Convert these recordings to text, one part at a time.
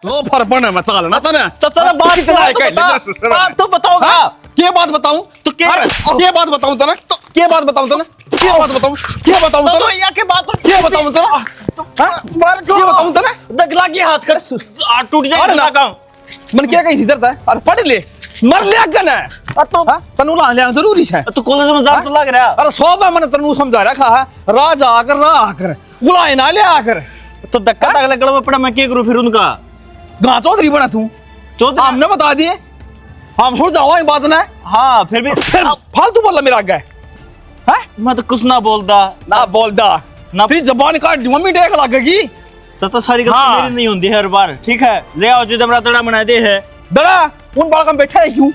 तो फरपन है मचा लेना तने चाचा बात बात तो बताओगा। क्या बात बताऊं तो क्या बात बताऊं तने तो क्या बात बताऊं तने क्या बात बताऊं क्या बताऊं तो तने या के बात क्या बताऊं तने मार क्या बताऊं तने दग लगी हाथ कर टूट जाएगा ना काम। मन क्या कहीं इधर था और पढ़ ले मर ले अगन है तो तनु ला लेना जरूरी है। तो कॉलेज में जा तो लग रहा। अरे सौ बार मैंने तनु समझा रखा है राज आकर रहा आकर बुलाए ना ले आकर तो धक्का तक लगड़ा में पड़ा मैं क्या करूं फिर उनका गां चौधरी बना तू चौधरी हमने बता दिए हम छोड़ जाओ ये बात ना हाँ फिर भी फिर फालतू बोला मेरा आगे हैं मैं तो कुछ ना बोलता ना बोलदा ना तेरी जबान काट मम्मी टेक लगेगी चाचा सारी गलती हाँ। मेरी नहीं होती हर बार ठीक है ले आओ जो हमरा तड़ा बना दे है दड़ा उन बालकम बैठा है क्यों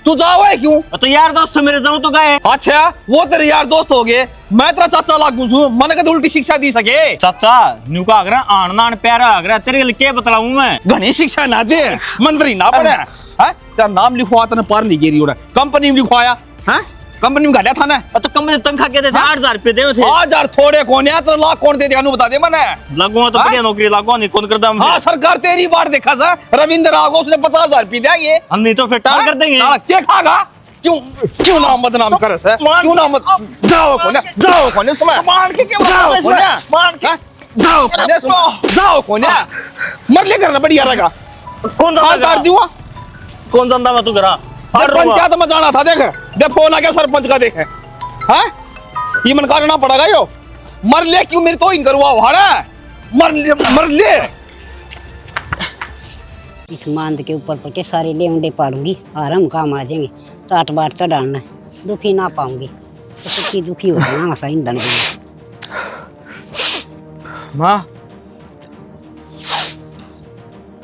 तू जाओ है क्यों तो यार दोस्त से मेरे जाऊं तो गए अच्छा वो तेरे यार दोस्त हो गए मैं तेरा चाचा लागू छू मन के तो उल्टी शिक्षा दी सके चाचा न्यू का आगरा आन नान प्यारा आगरा तेरे लिए क्या बतलाऊं मैं घनी शिक्षा ना दे मंत्री ना बने हैं तेरा नाम लिखवा तने पार नहीं गेरी उड़ा कंपनी में लिखवाया हैं कंपनी में घाटा था ना तो कम में तनखा कहते थे 8,000 रुपए दे थे 8,000 थोड़े कोने तो लाख कौन दे दिया नु बता दे मने लगवा तो बढ़िया नौकरी लगवा नहीं कौन करता हाँ सरकार तेरी बार देखा सा रविंद्र आगो उसने 50,000 रुपये देंगे हम नहीं तो फिर टाल कर देंगे क्या खागा क्यों क्यों नाम बदनाम करे से क्यों नाम जाओ कोने समय मान के क्या जाओ कोने मान के जाओ कोने मर ले करना बढ़िया रहेगा कौन हाल काट दिया कौन जानता मैं तू करा पंचायत में जाना था देख फोन आ गया सरपंच का देख हाँ ये मन काटना पड़ेगा यो मर ले क्यों मेरे तो इन करवा हाड़ा मर ले इस मांद के ऊपर पड़ के सारे ले उंडे पाड़ूंगी आराम काम आ जाएंगे चाट बाट चढ़ाना है दुखी ना पाऊंगी तो सच्ची दुखी हो जाना ऐसा ईंधन के माँ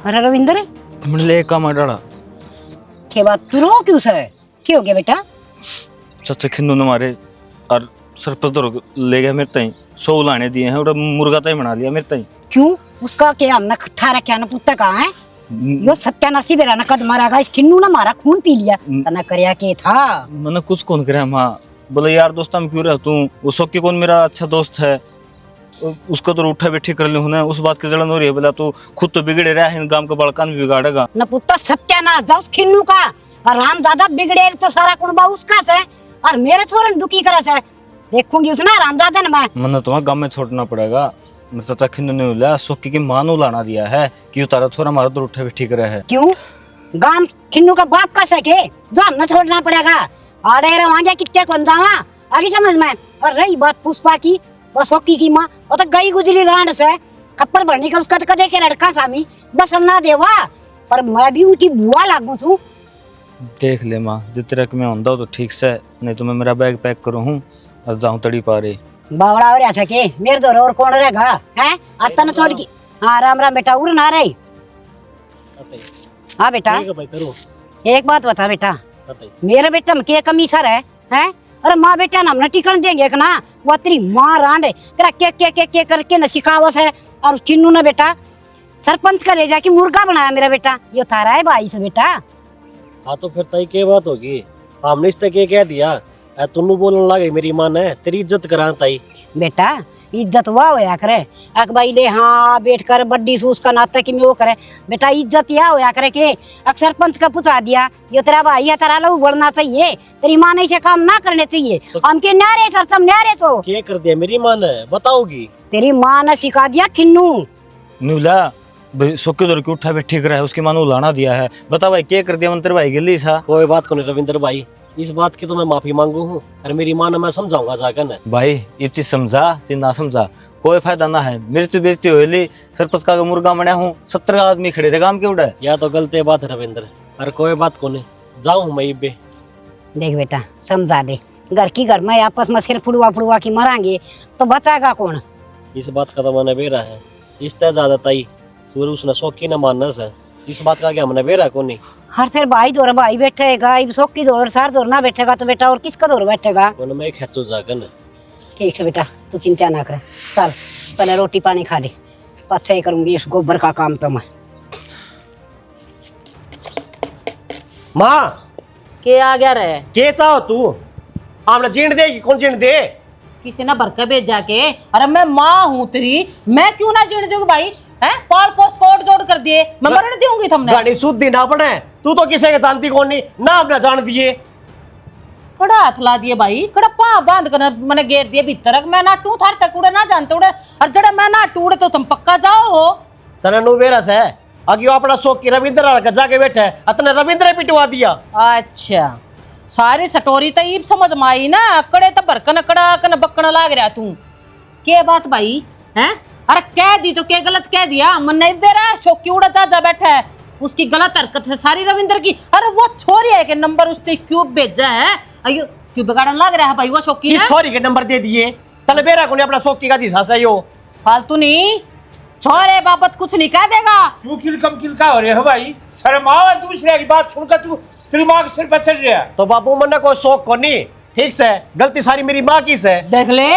अरे रविंद्र तुमने ले काम डाला के बात तू रो क्यों से क्यों हो गया बेटा चाचा खिन्नू ने मारे और सरपंच तो ले गया मेरे ताई 100 लाने दिए हैं और मुर्गा ताई बना लिया मेरे ताई क्यों उसका क्या हमने खट्टा रखा ना पुत्ता कहाँ है यो सत्यानाशी बेरा ना कद मारा इस किन्नू ना मारा खून पी लिया तना करया के था मैंने कुछ कौन करे माँ बोले यार दोस्त हम क्यों रहता हूँ वो सौकी कौन मेरा अच्छा दोस्त है उसको तो उठा बैठी कर ले उस बात की जलन हो रही है बोला तू खुद तो बिगड़े रहा है गांव का बड़कान भी बिगाड़ेगा न पुत्ता सत्यानाश जाओ खिन्नू का और राम दादा बिगड़े तो सारा कुंबा उसका से और मेरे छोरन दुखी करे से देखूंगी उसने राम दादा ने मैंने तुम्हें गांव में छोड़ना पड़ेगा मेरे चाचा खिन्नू ने बोला सौकी की मां नु लाना दिया है कि तारा छोरा मारा तो उठा बैठी करे है क्यों गांव खिन्नू का बाप का सके जो हमने छोड़ना पड़ेगा आड़े रवांगे कितने कौन जावा आगे समझ में। और रही बात पुष्पा की बस सौकी की माँ वो तो गई गुजरी रांड से खप्पर भरने का उसका तो कदे के लड़का सामी बस ना देवा पर मैं भी उनकी बुआ लागू छू देख ले माँ जितने रक में होंदा तो ठीक से नहीं तो मैं मेरा बैग पैक करूँ हूँ और जाऊँ तड़ी पारे बावड़ा हो रहा सके मेरे दो और कौन रहेगा हैं आता ना छोड़ की हाँ राम राम बेटा उड़ ना रही हाँ बेटा एक बात बता बेटा मेरे बेटा में क्या कमी सर है हैं अरे माँ बेटा ना हमने टिकन देंगे एक ना वो तेरी माँ रांड है तेरा के करके न सिखावत है और किन्नू ने बेटा सरपंच का ले जाके मुर्गा बनाया मेरा बेटा ये थारा है भाई से बेटा। हाँ तो फिर तई क्या बात होगी हमने इस तक कह दिया तुन्नू बोलने लगे मेरी माँ ने तेरी इज्जत करा ताई बेटा इज्जत वाह होया करे अक भाई ले हाँ बैठ कर बड्डी सूस का नाता कि मैं वो करे बेटा इज्जत या होया करे के अक्सर पंच का पूछा दिया ये तेरा भाई है तेरा लहू बढ़ना चाहिए तेरी माँ ने इसे काम ना करने चाहिए तो हमके न्यारे सर तुम न्यारे तो क्या कर दिया मेरी माँ ने बताओगी तेरी माँ ने सिखा दिया खिन्नू न्यूला सोके दौर की उठा बैठी कर है उसकी माँ ने लाना दिया है बता भाई क्या कर दिया मंत्र भाई गिल्ली सा कोई बात को नहीं रविंद्र भाई इस बात की तो मैं माफी मांगू हूँ और मेरी माँ ने मैं समझाऊंगा जाकर न भाई ये चीज समझा चीज ना समझा कोई फायदा ना है मेरी तो बेइज्जती हुई सरपंच का मुर्गा बना हूँ 70 आदमी खड़े थे काम के उड़ा या तो गलत बात है रविंद्र और कोई बात को नहीं जाऊँ मैं इब्बे देख बेटा समझा दे घर की घर में आपस में सिर फुड़वा की मरांगे तो बचाएगा कौन इस बात का तो मैंने बेरा है इस तरह ज्यादा ताई तू उसने शौकी न मानना है इस बात का क्या मैंने बेरा को नहीं हर फिर भाई दौर भाई बैठेगा शौक की दौर सार दौर ना बैठेगा तो बेटा और किसका दौर बैठेगा मैं खेचू जाकर न ठीक से बेटा तू चिंता ना कर चल पहले रोटी पानी खा ले पछे ही करूंगी इस गोबर का काम तो मैं। माँ के आ गया रे के चाहो तू हमने जीण देगी कौन जीण दे किसी ने भरकर भेजा के अरे मैं माँ हूँ तेरी मैं क्यों ना जीने दूंगी भाई हैं पाल पोस कोड जोड़ कर दिए मैं मरण दूंगी तुमने गाड़ी शुद्ध ना पड़े तू तो किसी के जानती कौन नहीं नाम ना जान दिए कड़ा हाथ ला दिए भाई कड़ा पा बांध कर मैंने घेर दिए भीतर मैं ना टू थार तक उड़े ना जानते उड़े और जड़ा मैं ना टूड़े तो तुम पक्का जाओ हो तने नु बेरस है अगे अपना शौक की रविंद्र जाके बैठे अतने रविंद्र पिटवा दिया। अच्छा सारी सटोरी तो ईब समझ में आई ना कड़े तो बरकन कड़ा कन बकन लाग रहा तू के बात भाई हैं अरे कह दी तो क्या गलत कह दिया मन नहीं बेरा शौकी उड़ा जा बैठा है उसकी गलत हरकत है सारी रविंद्र की अरे वो छोरी है के नंबर उसने क्यों भेजा है अयो क्यों बिगाड़न लग रहा है भाई वो शौकी की छोरी के नंबर दे दिए तने बेरा को अपना शौकी का जीसा से यो फालतू नहीं छोरे बाबत कुछ नहीं कह देगा क्यों किलका हो रहे हो भाई शर्माओ दूसरे की बात सुनकर तू दिमाग सिर पर चढ़ रहा तो बाबू मन को शौक को नहीं ठीक से गलती सारी मेरी माँ की से देख ले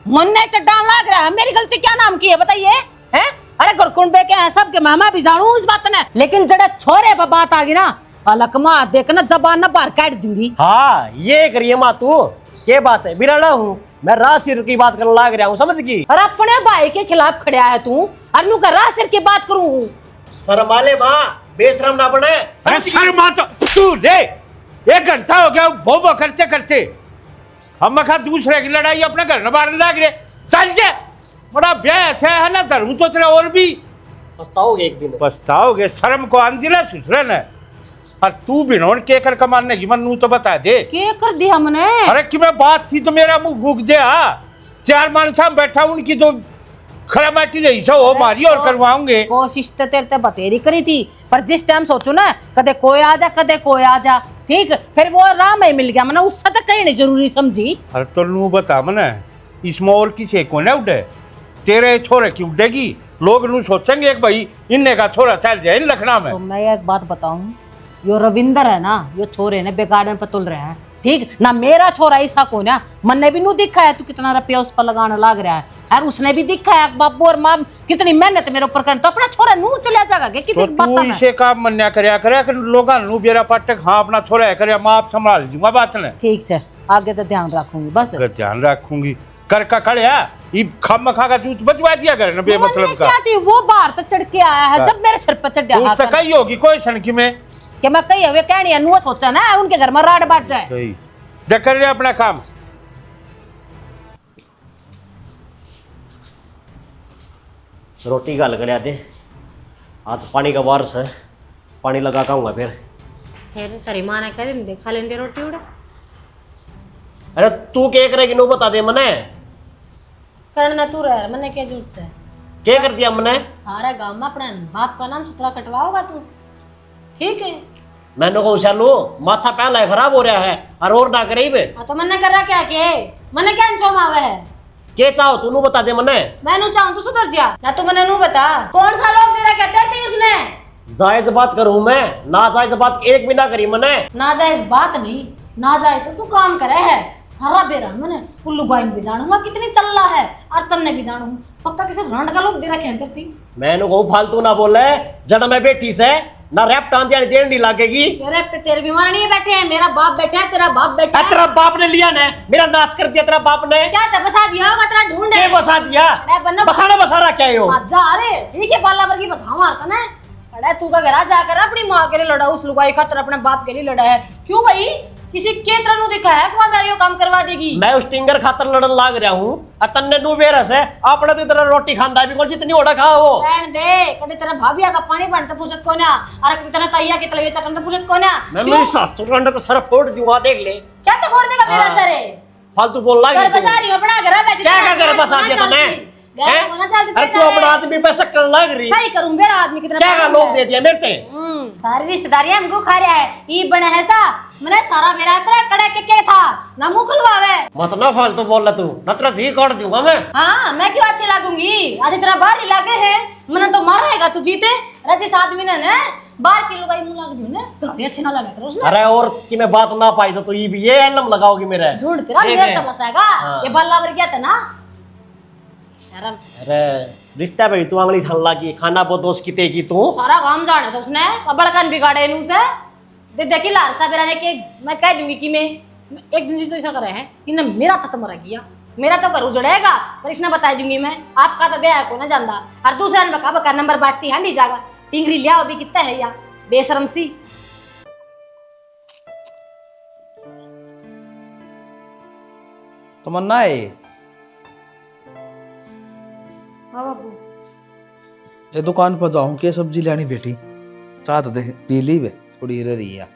मन नहीं तो डांग लग रहा है मेरी गलती क्या नाम की है बताइए हैं अरे गुरकुंडे के हैं सब के मैं भी जानू इस बात ने लेकिन जड़ा छोरे पर बात आ गई ना अलग माँ देखना जबान ना बाहर काट दूंगी हाँ ये करिए माँ तू के बात है बिराना हूँ मैं रासिर की बात करने लग रहा हूँ समझ गई और अपने भाई के खिलाफ खड़ा है तू और नू कर रासिर की बात करूँ शर्माले माँ बेशरम ना बने अरे शर्मा तो तू ले 1 घंटा हो गया भोबो करते करते हम मखा दूसरे की लड़ाई अपने घर में बाहर लग रहे चल जा बड़ा ब्याह है ना धर्म तो तेरा और भी पछताओगे एक दिन पछताओगे शर्म को आंधी ना सुधरे न और तू बिनोन के कर कमाने की मन तो बता दे के कर दिया हमने अरे कि मैं बात थी तो मेरा मुंह फूक दे हाँ 4 मानसा बैठा उनकी तो खरामाटी रही सो वो मारी और करवाऊंगे कोशिश तो तेरे ते बतेरी करी थी पर जिस टाइम सोचू ना कदे कोई आ जा कदे कोई आ जा ठीक फिर वो राह में मिल गया मैंने उससे तो कहीं नहीं जरूरी समझी अरे तो नू बता मने इसमें और किसी को ना उठे तेरे छोरे की उठेगी लोग नू सोचेंगे एक भाई इन्ने का छोरा चल जाए लखना में तो मैं एक बात बताऊं यो रविंदर है ना यो छोरे ने बेगार्डन पर तुल रहे हैं ठीक ना मेरा छोरा ऐसा को ना मन ने भी नू दिखा है तू कितना रुपया उस पर लगाने लग रहा है और उसने भी दिखा है बाबू और माँ कितनी मेहनत मेरे ऊपर करने तो अपना छोरा नू चला जाएगा कितनी तो बात तू इसे काम मन्या करया कि लोगा नू बेरा पटक हाँ अपना छोरा है करे मैं आप संभाल दूंगा बात ने ठीक से आगे तो ध्यान रखूंगी बस अगर ध्यान रखूंगी कर का खड़े है ये खम खा का दूध बचवा दिया कर बे मतलब का क्या थी वो बाहर तो चढ़ के आया है जब मेरे सिर पर चढ़ तू उससे कही होगी कोई सनकी में कि मैं कही हुए कहनी है नू सोचा ना उनके घर में राड बात जाए सही जा कर रहे अपना काम रोटी का लग दे आज पानी का वारस है पानी लगा का हूँ फिर तेरी माँ ने कह दी खा लेंगे रोटी उड़ा अरे तू क्या करेगी नो बता दे मने करना तू रह मैंने क्या जरूरत से क्या कर दिया मने सारे गांव में अपने बाप का नाम सुथरा कटवाओगा तू ठीक है मैंने को चालू माथा पहला है खराब हो रहा है और ना करे बे हाँ तो मैंने कर रहा क्या के मैंने क्या छोम आवे है के चाहो तू नु बता दे मने मैं नु चाहूं तू सुधर जा ना तू मैंने नु बता कौन सा लोग तेरा कहते थे उसने जायज बात करूं मैं ना जायज बात एक भी ना करी मने ना जायज बात नहीं ना जायज तो तू काम करे है सारा बेरा मैंने उल्लू गाइन भी जानूंगा कितनी चल्ला है और तन्ने भी जानू पक्का किसी रंड का लोग दे रखे हैं करती मैंने को फालतू ना बोले जड़ मैं बैठी से ना रैप टान दिया देर नहीं लागेगी तेरे बीमार नहीं बैठे हैं मेरा बाप बैठा है तेरा बाप बैठा है तेरा बाप ने लिया ने मेरा नाच कर दिया तेरा बाप ने क्या था बसा दिया होगा तेरा ढूंढ के बसा दिया बसाना बसा रहा क्या हो जा अरे ठीक है बाला वर्गी बसा मारता ना अरे तू का घर जाकर अपनी माँ के लिए लड़ा उस लुगाई खातर अपने बाप के लिए लड़ा है क्यों भाई किसी के तरह नु दिखा है कि वहां मेरा यो काम करवा देगी मैं उस टिंगर खातर लड़न लाग रहा हूं और तन्ने नु बेरस है आपने तो तेरा रोटी खांदा भी कौन जितनी ओड़ा खा वो रहन दे कदे तेरा भाभिया का पानी बनता पूछत कोना अरे कदे तेरा तैया के तलवे चकन तो पूछत कोना मैं मेरी सास तो रंड को सर फोड़ दूंगा देख ले क्या तो फोड़ देगा मेरा सर फालतू बोल लाग घर बसा रही हो बड़ा घर बैठी क्या क्या घर बसा दिया तूने अरे तू अपना आदमी पे शक्कर लग रही सही करूं मेरा आदमी कितना क्या का लोग दे दिया मेरे ते सारी रिश्तेदारियां हमको खा रहा है ई बने है सा मैंने सारा मेरा तेरा कड़े के था ना मुंह खुलवावे मत ना फालतू बोल तू नतरा जी काट दूंगा मैं हां मैं क्यों अच्छी लागूंगी आज तेरा बाहर ही लागे है मैंने तो मारेगा तू जीते अरे जिस आदमी ने ना बाहर की लुगाई मुंह लाग दूं ना तो अच्छे ना लगे तेरे उसने अरे और कि मैं बात ना पाई तो ये भी ये एलम लगाओगी मेरे ढूंढ तेरा मेरे तो बसाएगा ये बल्ला वर गया था ना शर्म अरे रिश्ता भाई तू अंगली ठन लागी खाना बहुत दोस्त किते की तू सारा काम जाने से उसने बड़कन बिगाड़े नू से दे देखी लारसा बेरा ने के मैं कह दूंगी कि मैं एक दिन तो ऐसा करे हैं इन्हें मेरा खत्म रह गया मेरा तो घर उजड़ेगा पर इसने बता दूंगी मैं आपका तो ब्याह को ना जानदा और दूसरा ने बका नंबर बांटती है नहीं जागा टिंगरी लिया अभी कितना है या बेशरम सी। तमन्ना है हाँ बाबू ये दुकान पर जाऊं के सब्जी लेनी बेटी चाह तो देख पी ली वे थोड़ी रह रही है।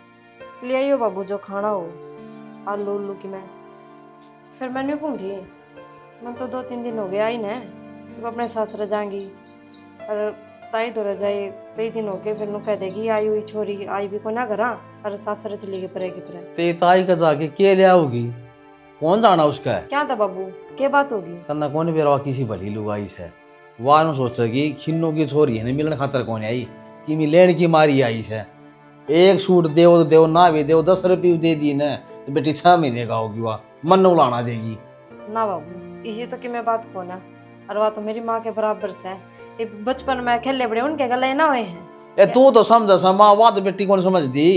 ले आइयो बाबू जो खाना हो आलू उल्लू की मैं फिर मैं नहीं घूमती मैं तो 2-3 दिन हो गया ही ना अब अपने ससुर जाएंगी और ताई तो रह जाए कई दिन हो गए फिर नु कह देगी आई हुई छोरी आई भी को ना घरा और ससुर चली गई परे की परे। ते ताई का जाके के ले आओगी कौन जाना उसका है क्या था बाबू क्या बात होगी तन्ना कौन बेरवा किसी भली लुगाई से वाह नु सोचेगी खिन्नो की छोरी है मिलने खातर कौन आई कि मी लेन की मारी आई से एक सूट देव तो देव ना भी देव 10 रुपये दे दी न तो बेटी 6 महीने का होगी वाह मन उलाना देगी ना बाबू इसी तो कि मैं बात को ना और वह तो मेरी माँ के बराबर से है बचपन में खेले बड़े उनके गले ना हुए हैं। ए तू तो समझ समा वाह तो बेटी कौन समझ दी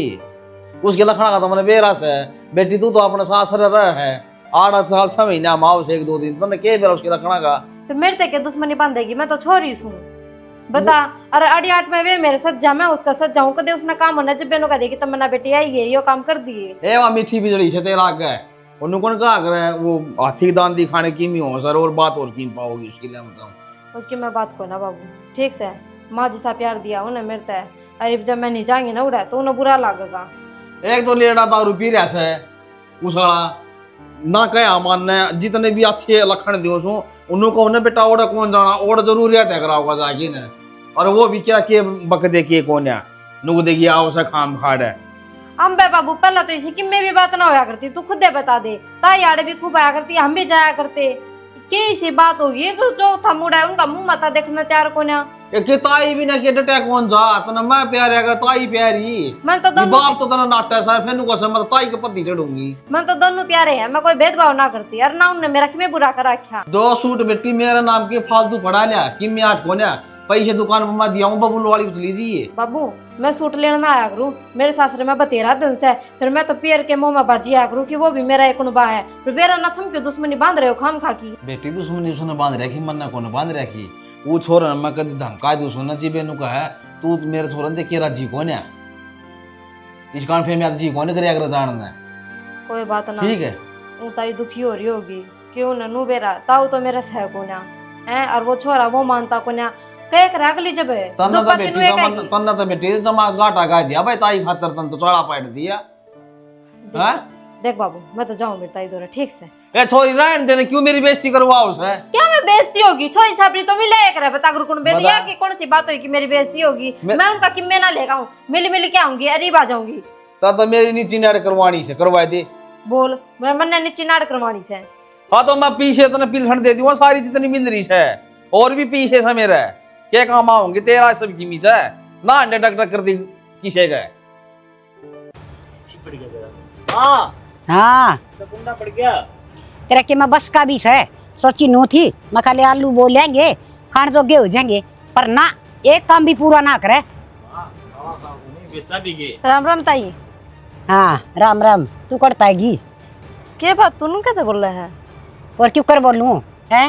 उसके लखना का तो मैंने बेरा से बेटी तू तो अपने सासरे रह है 8 साल 6 महीना माओ से 1-2 दिन तुमने के बेरा उसके लखना का फिर मेरे तक के दुश्मनी बांधेगी मैं तो छोरी हूँ बता अरे 8 में वे मेरे सज्जा मैं उसका सज्जा हूँ कदे उसने काम होना जब बेनो का देगी तमन्ना बेटी आई है यो काम कर दिए ए वहाँ मीठी बिजली से तेरा आगे उन्होंने कौन कहा करे वो हाथी दान दी खाने की हो सर और बात और कीम पाओगी उसके लिए बताऊँ ओके मैं बात को ना बाबू ठीक से माँ जैसा प्यार दिया उन्हें मेरे तय अरे जब मैं नहीं जाएंगी ना उड़ा तो उन्हें बुरा लगेगा। एक तो लेड़ा दारू पी रहा से उसका ना कहे मानने जितने भी अच्छे लखन दियो सो उनको उन्हें बेटा ओड़ा कौन जाना ओड़ा जरूरियत है कराओगा जाके न और वो भी क्या के बक दे के कौन है नुक देगी आओ से खाम खाड़ है हम बे बाबू पहला तो इसी कि मैं भी बात ना होया करती तू खुद दे बता दे ताई आड़े भी खूब आया करती हम भी जाया करते के सी बात होगी जो था मुड़ा है उनका मुंह मता देखना तैयार कोन्या के ताई भी ना के डटे कौन जा तना मैं प्यार है ताई प्यारी मैं तो दोनों बाप तो तना नाटा सर फिर नुको समझ ताई के पति चढ़ूंगी मैं तो दोनों प्यारे हैं मैं कोई भेदभाव ना करती और ना उनने मेरा किमें बुरा कर रखा 2 सूट बेटी मेरे नाम के फालतू पड़ा लिया कि मैं 8 कोन्या पैसे दुकान पर मैं दिया हूँ बबुल वाली पूछ लीजिए बाबू मैं सूट लेने ना आया करूँ मेरे सासरे में 13 दिन से फिर मैं तो पियर के मुंह में बाजी आया करूँ कि वो भी मेरा एक बा है फिर मेरा न थम क्यों दुश्मनी बांध रहे हो खाम खा की बेटी दुश्मनी उसने बांध रखी मन कोने बांध रखी वो छोरा मैं कभी धमका दी उसने जी बेनू का है तू मेरे छोरा दे केरा जी कौन है इस कारण फिर मैं जी कौन करे अगर जानना कोई बात ना ठीक है ताई दुखी हो रही होगी क्यों न नू बेरा ताऊ तो मेरा सह कोन्या है और वो छोरा वो मानता कोन्या कह कर अगली जब है तन्ना तो बेटी जमा गाटा गा दिया भाई ताई खातर तन तो चढ़ा पाट दिया हैं देख बाबू मैं तो जाऊं बेटा इधर ठीक से ए छोरी रहन देने क्यों मेरी बेइज्जती करवाओ उसे क्या मैं बेइज्जती होगी छोरी छापरी तो मिले करे बता गुरु कौन बेटिया की कौन सी बात हुई कि मेरी बेइज्जती होगी मैं उनका किम्मे ना लेगा हूं मिली मिली क्या होंगी अरीब आ जाऊंगी तो मेरी नीची नाड़ करवानी से करवा दे बोल मैं मन ने नीची नाड़ करवानी से हाँ तो मैं पीछे तो पिलहन दे दूंगा सारी जितनी मिल रही है और भी पीछे से मेरा क्या काम आऊंगी तेरा सब की मीच है ना अंडे डक डक कर दी किसे गए हाँ पड़ गया तेरा के मैं बस का भी है सोची नो थी मैं खाली आलू बोलेंगे खान जोगे हो जाएंगे पर ना एक काम भी पूरा ना करे। राम राम ताई। हाँ राम राम तू करता है घी क्या बात तू कैसे बोल रहा है और क्यों कर बोलूं है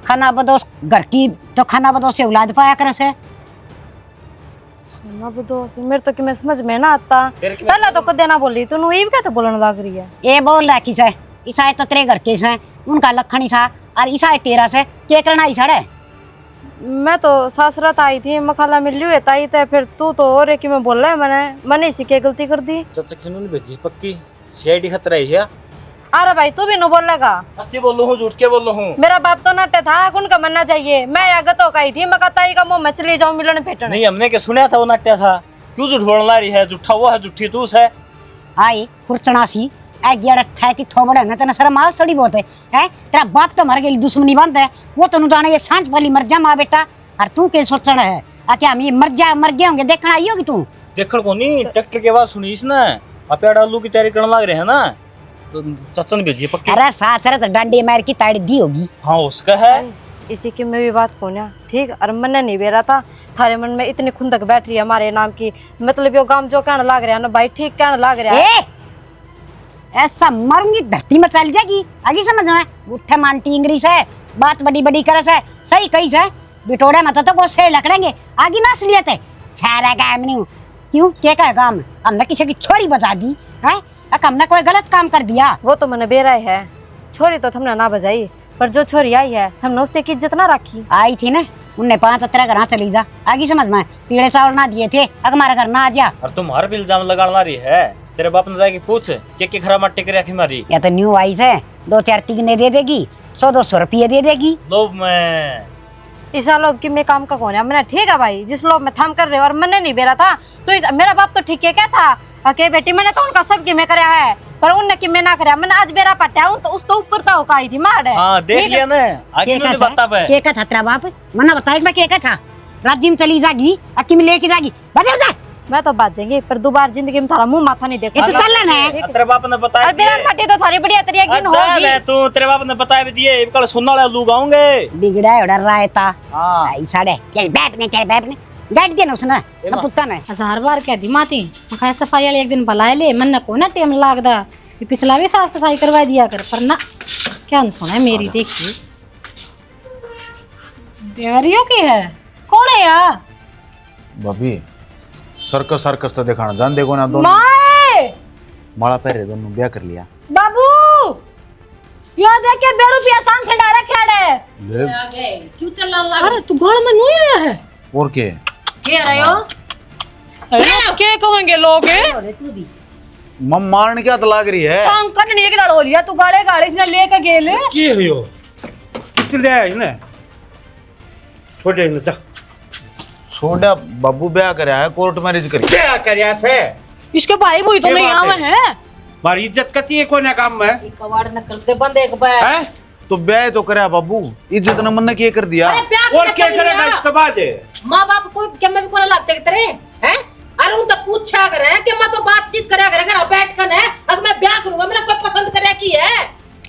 खाना बदोस घर की तो खाना बदोस से औलाद पाया करे से मेरे तो कि मैं समझ में ना आता पहला तो कदे ना बोली तू ये क्या बोलने लग रही है ये बोल रहा किसे ईसा तो तेरे घर के से उनका लखन ईसा और ईसा तेरा से क्या करना ईसा है। मैं तो सासरात आई थी मखाला मिल रही है ताई ते फिर तू तो और एक में बोल रहा है मैंने इसी की गलती कर दी चाचा खिनू ने भेजी पक्की सीआईडी खतरा है अरे भाई तू भी नो बोलेगा सच्ची बोल रहा हूँ झूठ के बोल रहा हूँ मेरा बाप तो नटे था उनका मनना चाहिए मैं आगत हो गई थी मैं ताई का मुंह में चली जाऊं मिलन भेटने नहीं हमने क्या सुना था वो नाट्य था क्यों झूठ बोलने ला रही है झूठा वो है झूठी तू है आई खुरचना सी ऐ गियाड़ा ठै की थोबड़ा ना तना शर्म आज थोड़ी बहुत है तेरा बाप तो मर गई दुश्मनी बंद है वो तनु जाने ये सांझ वाली मर जा मां बेटा और तू के सोचना है क्या हम ये मर गए होंगे देखना आई होगी तू देखण को नहीं ट्रैक्टर के बाद सुनी इसने अपेड़ा आलू की तैयारी करने लग रहे हैं ना तो चाचा ने भेजी पक्की अरे सासरे तो डंडे मार की ताड़ी दी होगी हाँ उसका है इसी की मैं भी बात कोन्या ठीक और मन नहीं बेरा था थारे मन में इतनी खुंदक बैठ रही है हमारे नाम की मतलब यो गांव जो कहने लग रहा है ना भाई ठीक कहने लग रहा है ऐसा मरूंगी धरती में चल जाएगी आगे समझ में उठे मानती इंग्लिश है बात बड़ी बड़ी करस है सही कही है बिटोड़े मत तो गोसे लकड़ेंगे आगे ना असलियत है छारा काम नहीं क्यों क्या का काम हमने किसी की छोरी बजा दी है हमने कोई गलत काम कर दिया वो तो मैंने बेरा है छोरी तो हमने ना बजाई पर जो छोरी आई है हमने उससे की इज्जत ना रखी आई थी ना उनने 5 तेरा घर चली जा आगे समझ में पीले चावल ना दिए थे अगर हमारे घर ना आ जा और तुम्हारे भी इल्जाम लगाना रही है तेरे बाप ने जाके पूछ के खरा मट्टी कर रखी मारी या तो न्यू आई है 2-4 तिगने दे देगी 100-200 रुपये दे देगी लोभ में इस लोभ की मैं काम का कौन है मैंने ठीक है भाई जिस लोभ में थम कर रहे हो और मैंने नहीं बेरा था तो मेरा बाप तो ठीक है क्या था के बेटी मैंने तो उनका सब की मैं कराया है पर उनने की मैं ना कराया मैंने आज बेरा पट्टा हूं तो उस तो ऊपर तो आई थी मार हां देख लिया ना आगे मुझे बता पे के का था तेरा बाप मना बताए मैं के का था राज्य में चली जागी अक्की में लेके जागी बदल जा मैं तो बात जाएंगे पर दोबारा जिंदगी में थारा मुंह माथा नहीं देखा ये तो चल लेना है तेरे बाप ने बताया और बेरा पट्टी तो थारी बढ़िया तरिया गिन होगी तू तेरे बाप ने बताया भी दिए कल सुनने वाले लोग आएंगे बिगड़ा है उधर रायता हां ऐसा डे चल बैठ ने गाड़ दिया ना उसने ना पुत्ता ने 1000 बार कह दी माती मैं सफाई वाले एक दिन बुलाए ले मन न को ना टाइम लागदा ये पिछला भी साफ सफाई करवा दिया कर पर ना क्या न सुना है मेरी देखिए देवरियों की है कौन है यार भाभी सर्कस सर्कस तो दिखाना जान देखो ना दोनों माए माला पहरे दोनों ब्याह कर लिया बाबू यो देख के 2 रुपया सांख डायरेक्ट खेड़े ले आ गए क्यों चलने लगा अरे तू गोल में नहीं आया है और के के रहे हो अरे क्या कहेंगे लोग मम मारने क्या तो लाग रही है सांख कटनी एक लड़ हो लिया तू गाले गाले इसने लेके गेले की हो कितने है ना छोड़े न जा छोड़ा बाबू ब्याह कराया है कोर्ट मैरिज करी क्या करया से इसके भाई भूई तो ये नहीं बात आवे है। हैं मारी इज्जत करती है कोने काम में कवाड़ न करते बंद एक बार हैं तो ब्याह तो कराया बाबू इज्जत ने मन किए कर दिया अरे प्यार और क्या करेगा इस्तेमाल दे माँ बाप कोई क्या मैं भी कोने लगते तेरे हैं अरे उन तो पूछा करे कि मैं तो बातचीत करया करे घर बैठ कर है अगर मैं ब्याह करूंगा मैंने कोई पसंद करया की है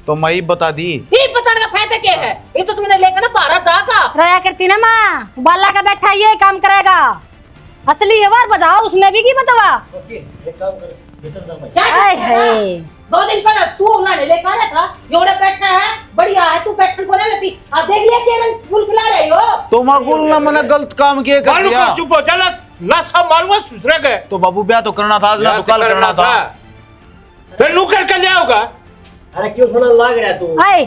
तो मैं ही बता दी ये बताने का फायदा क्या है ये तो तूने लेकर ना बाहर जागा रोया करती ना माँ बाला का बैठा ये काम करेगा असली है बार बजाओ उसने भी की बतावा हाय हाय 2 दिन पहले तू उन्होंने लेकर आया था योड़े बैठा है बढ़िया है तू बैठन को ले लेती आ देख लिया के रंग फूल खिला रही हो तो माकूल ना मैंने गलत काम किए कर मालूम दिया कर चुप हो चला लासा मारूंगा दूसरे के तो बाबू ब्याह तो करना था आज ना तो कल करना था फिर नू करके ले आओगा अरे क्यों सुना लाग रहा तू आए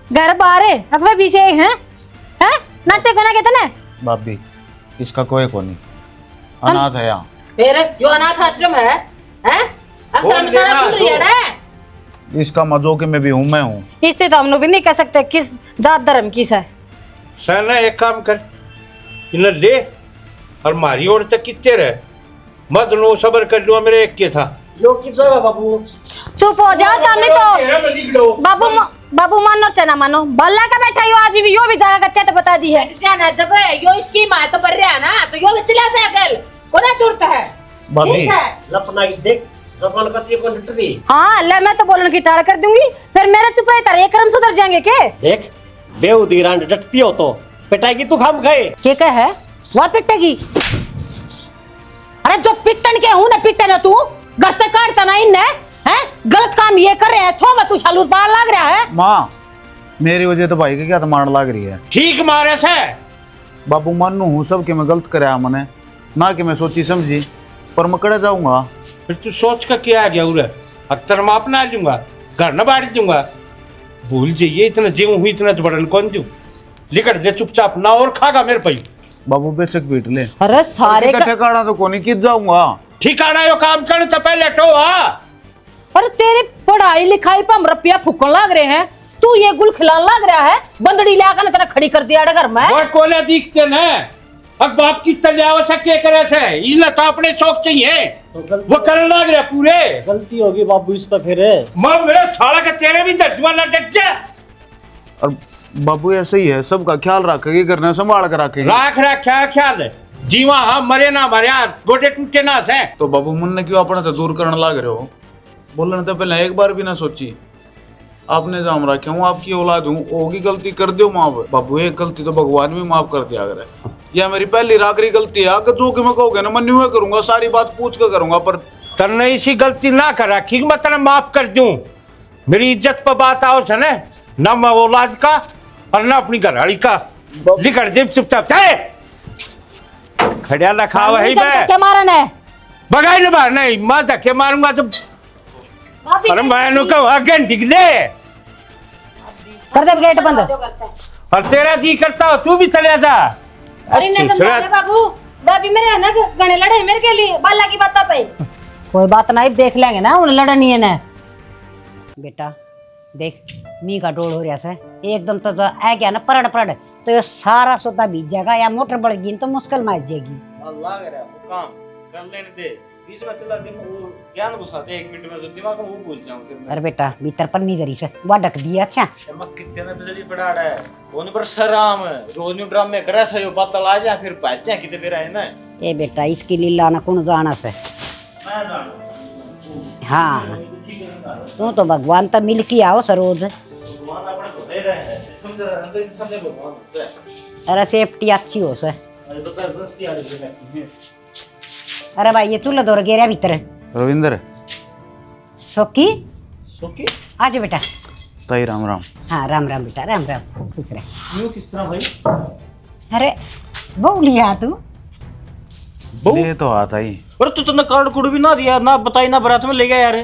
घर बाहर है अगवे भी से हैं हैं नाट्य करना कहते ना भाभी इसका कोई को नहीं अनाथ है यहाँ फिर जो अनाथ आश्रम है धर्मशाला खुल रही है ना इसका मजोके में भी हूँ मैं हूँ इससे तो हम लोग भी नहीं कह सकते किस जात धर्म किस है सना एक काम कर इन्हें ले और मारी ओर तक कितने रहे मत लो सबर कर लो मेरे एक के था यो किस जगह बाबू चुप हो जाओ तामी तो बाबू मानो चना मानो बल्ला का बैठा यो आदमी भी यो भी जाएगा कत्ते तो बता दी है जाना जब यो इसकी माँ तो बढ़ रहा है ना तो यो भी चला जाएगा कोना छूटता है भाभी ठीक है लपना की देख जबान कती को डटरी हाँ ले मैं तो बोलने की टाल कर दूंगी फिर मेरे चुप रहे तारे कर्म सुधर जाएंगे के देख बेउदी रांड डटती हो तो पिटाई तू खाम खाए के कह है वह पिटेगी अरे जो पिटन के हूं ना पिटे ना तू घर पे काटता ना इन है गलत काम ये कर रहे हैं छो में तू शालू बाहर लग रहा है माँ मेरी वजह तो भाई के क्या तो मार लाग रही है ठीक मारे से बाबू मानू हूँ सब के मैं गलत कराया मैंने ना कि मैं सोची समझी पर मैं कड़े जाऊंगा फिर तू सोच का क्या आ गया उरे अक्तर मैं अपना लूंगा घर न बांट दूंगा भूल जाइए इतना जीव हुई इतना बड़न कौन दू लिकट दे चुपचाप ना और खागा मेरे भाई बाबू बेशक पीट ले अरे सारे का ठिकाना तो कोनी कित जाऊंगा ठिकाना यो काम करने तो पहले तो पर तेरे पढ़ाई लिखाई पर हम रुपया फूकन लग रहे हैं तू ये गुल खिलाने लग रहा है बंदड़ी लाकर तेरा खड़ी कर दिया घर में वो कोले दिखते न अब बाप की तलियाव से क्या करे से इन्हें तो अपने शौक चाहिए वो करने लग रहा पूरे गलती होगी बाबू इस तो फिर मां मेरा साला का तेरे भी दर्द वाला डट जा और बाबू ऐसे ही है सबका ख्याल रखेगी करना संभाल कर रखेगी राख रखा ख्याल है जीवा हम मरे ना मरे गोटे टूटे ना से तो बाबू मुन्ने क्यों अपने से दूर करने लग रहे हो बोलने तो पहले एक बार भी ना सोची आपने जाम रखे हूँ आपकी औलाद हूँ होगी गलती कर दो माफ बाबू एक गलती तो भगवान भी माफ कर दिया अगर यह मेरी पहली आखिरी गलती है अगर जो कि मैं कहोगे ना मैं न्यू करूंगा सारी बात पूछ कर करूंगा पर तने इसी गलती ना कर रखी मैं तने माफ कर दूं। मेरी इज्जत पर बात आओ सने ना मैं औलाद का और ना अपनी घरवाली का। निकल दे चुपचाप जाए। खड़िया लखाव है मैं क्या मारन है बगाई न बाहर नहीं मैं धक्के मारूंगा तो भाभी अरे मैं कहूँ आगे निकले कर दे गेट बंद। और तेरा जी करता हो तू भी चले जा। अरे नहीं समझा रहे बाबू भाभी मेरे है ना गणे लड़े मेरे के लिए बाला की बात पे कोई बात नहीं देख लेंगे ना उन लड़नी है ना। बेटा देख मी का डोल हो रहा है एकदम तो जो आ गया ना पलट पलट तो ये सारा सौदा बीत जाएगा या मोटर बढ़ गई तो मुश्किल में आ जाएगी। अल्लाह करे वो काम कर लेने दे। बीच में तेरा दिमाग वो ज्ञान घुसाते 1 मिनट में जो दिमाग में वो भूल जाऊं फिर मैं। अरे बेटा भीतर पन्नी करी से वो ढक दिया। अच्छा मैं कितने बिजली पड़ा रहा है कौन पर सराम रोज न्यू ड्रामे करे सयो पता ला जा फिर पहचा किते मेरा है ना। ए बेटा इसकी लीला ना कौन जाना से। मैं जानू हाँ तू तो भगवान तो मिल के आओ सरोज। भगवान अपने को दे रहे हैं समझ रहा है अंदर सामने भगवान होता है। अरे सेफ्टी अच्छी हो से। अरे तो दस्ती आ रही है। अरे भाई ये चूल्हा दौड़ गया भीतर रविंदर सोकी सोकी आज बेटा। ताई राम राम। हाँ राम राम बेटा राम राम खुश रहे। न्यू किस तरह भाई अरे बहु लिया तू ये तो आता ही। पर तू तो ना कार्ड कुड भी ना दिया ना बताई ना बारात में ले गया यार।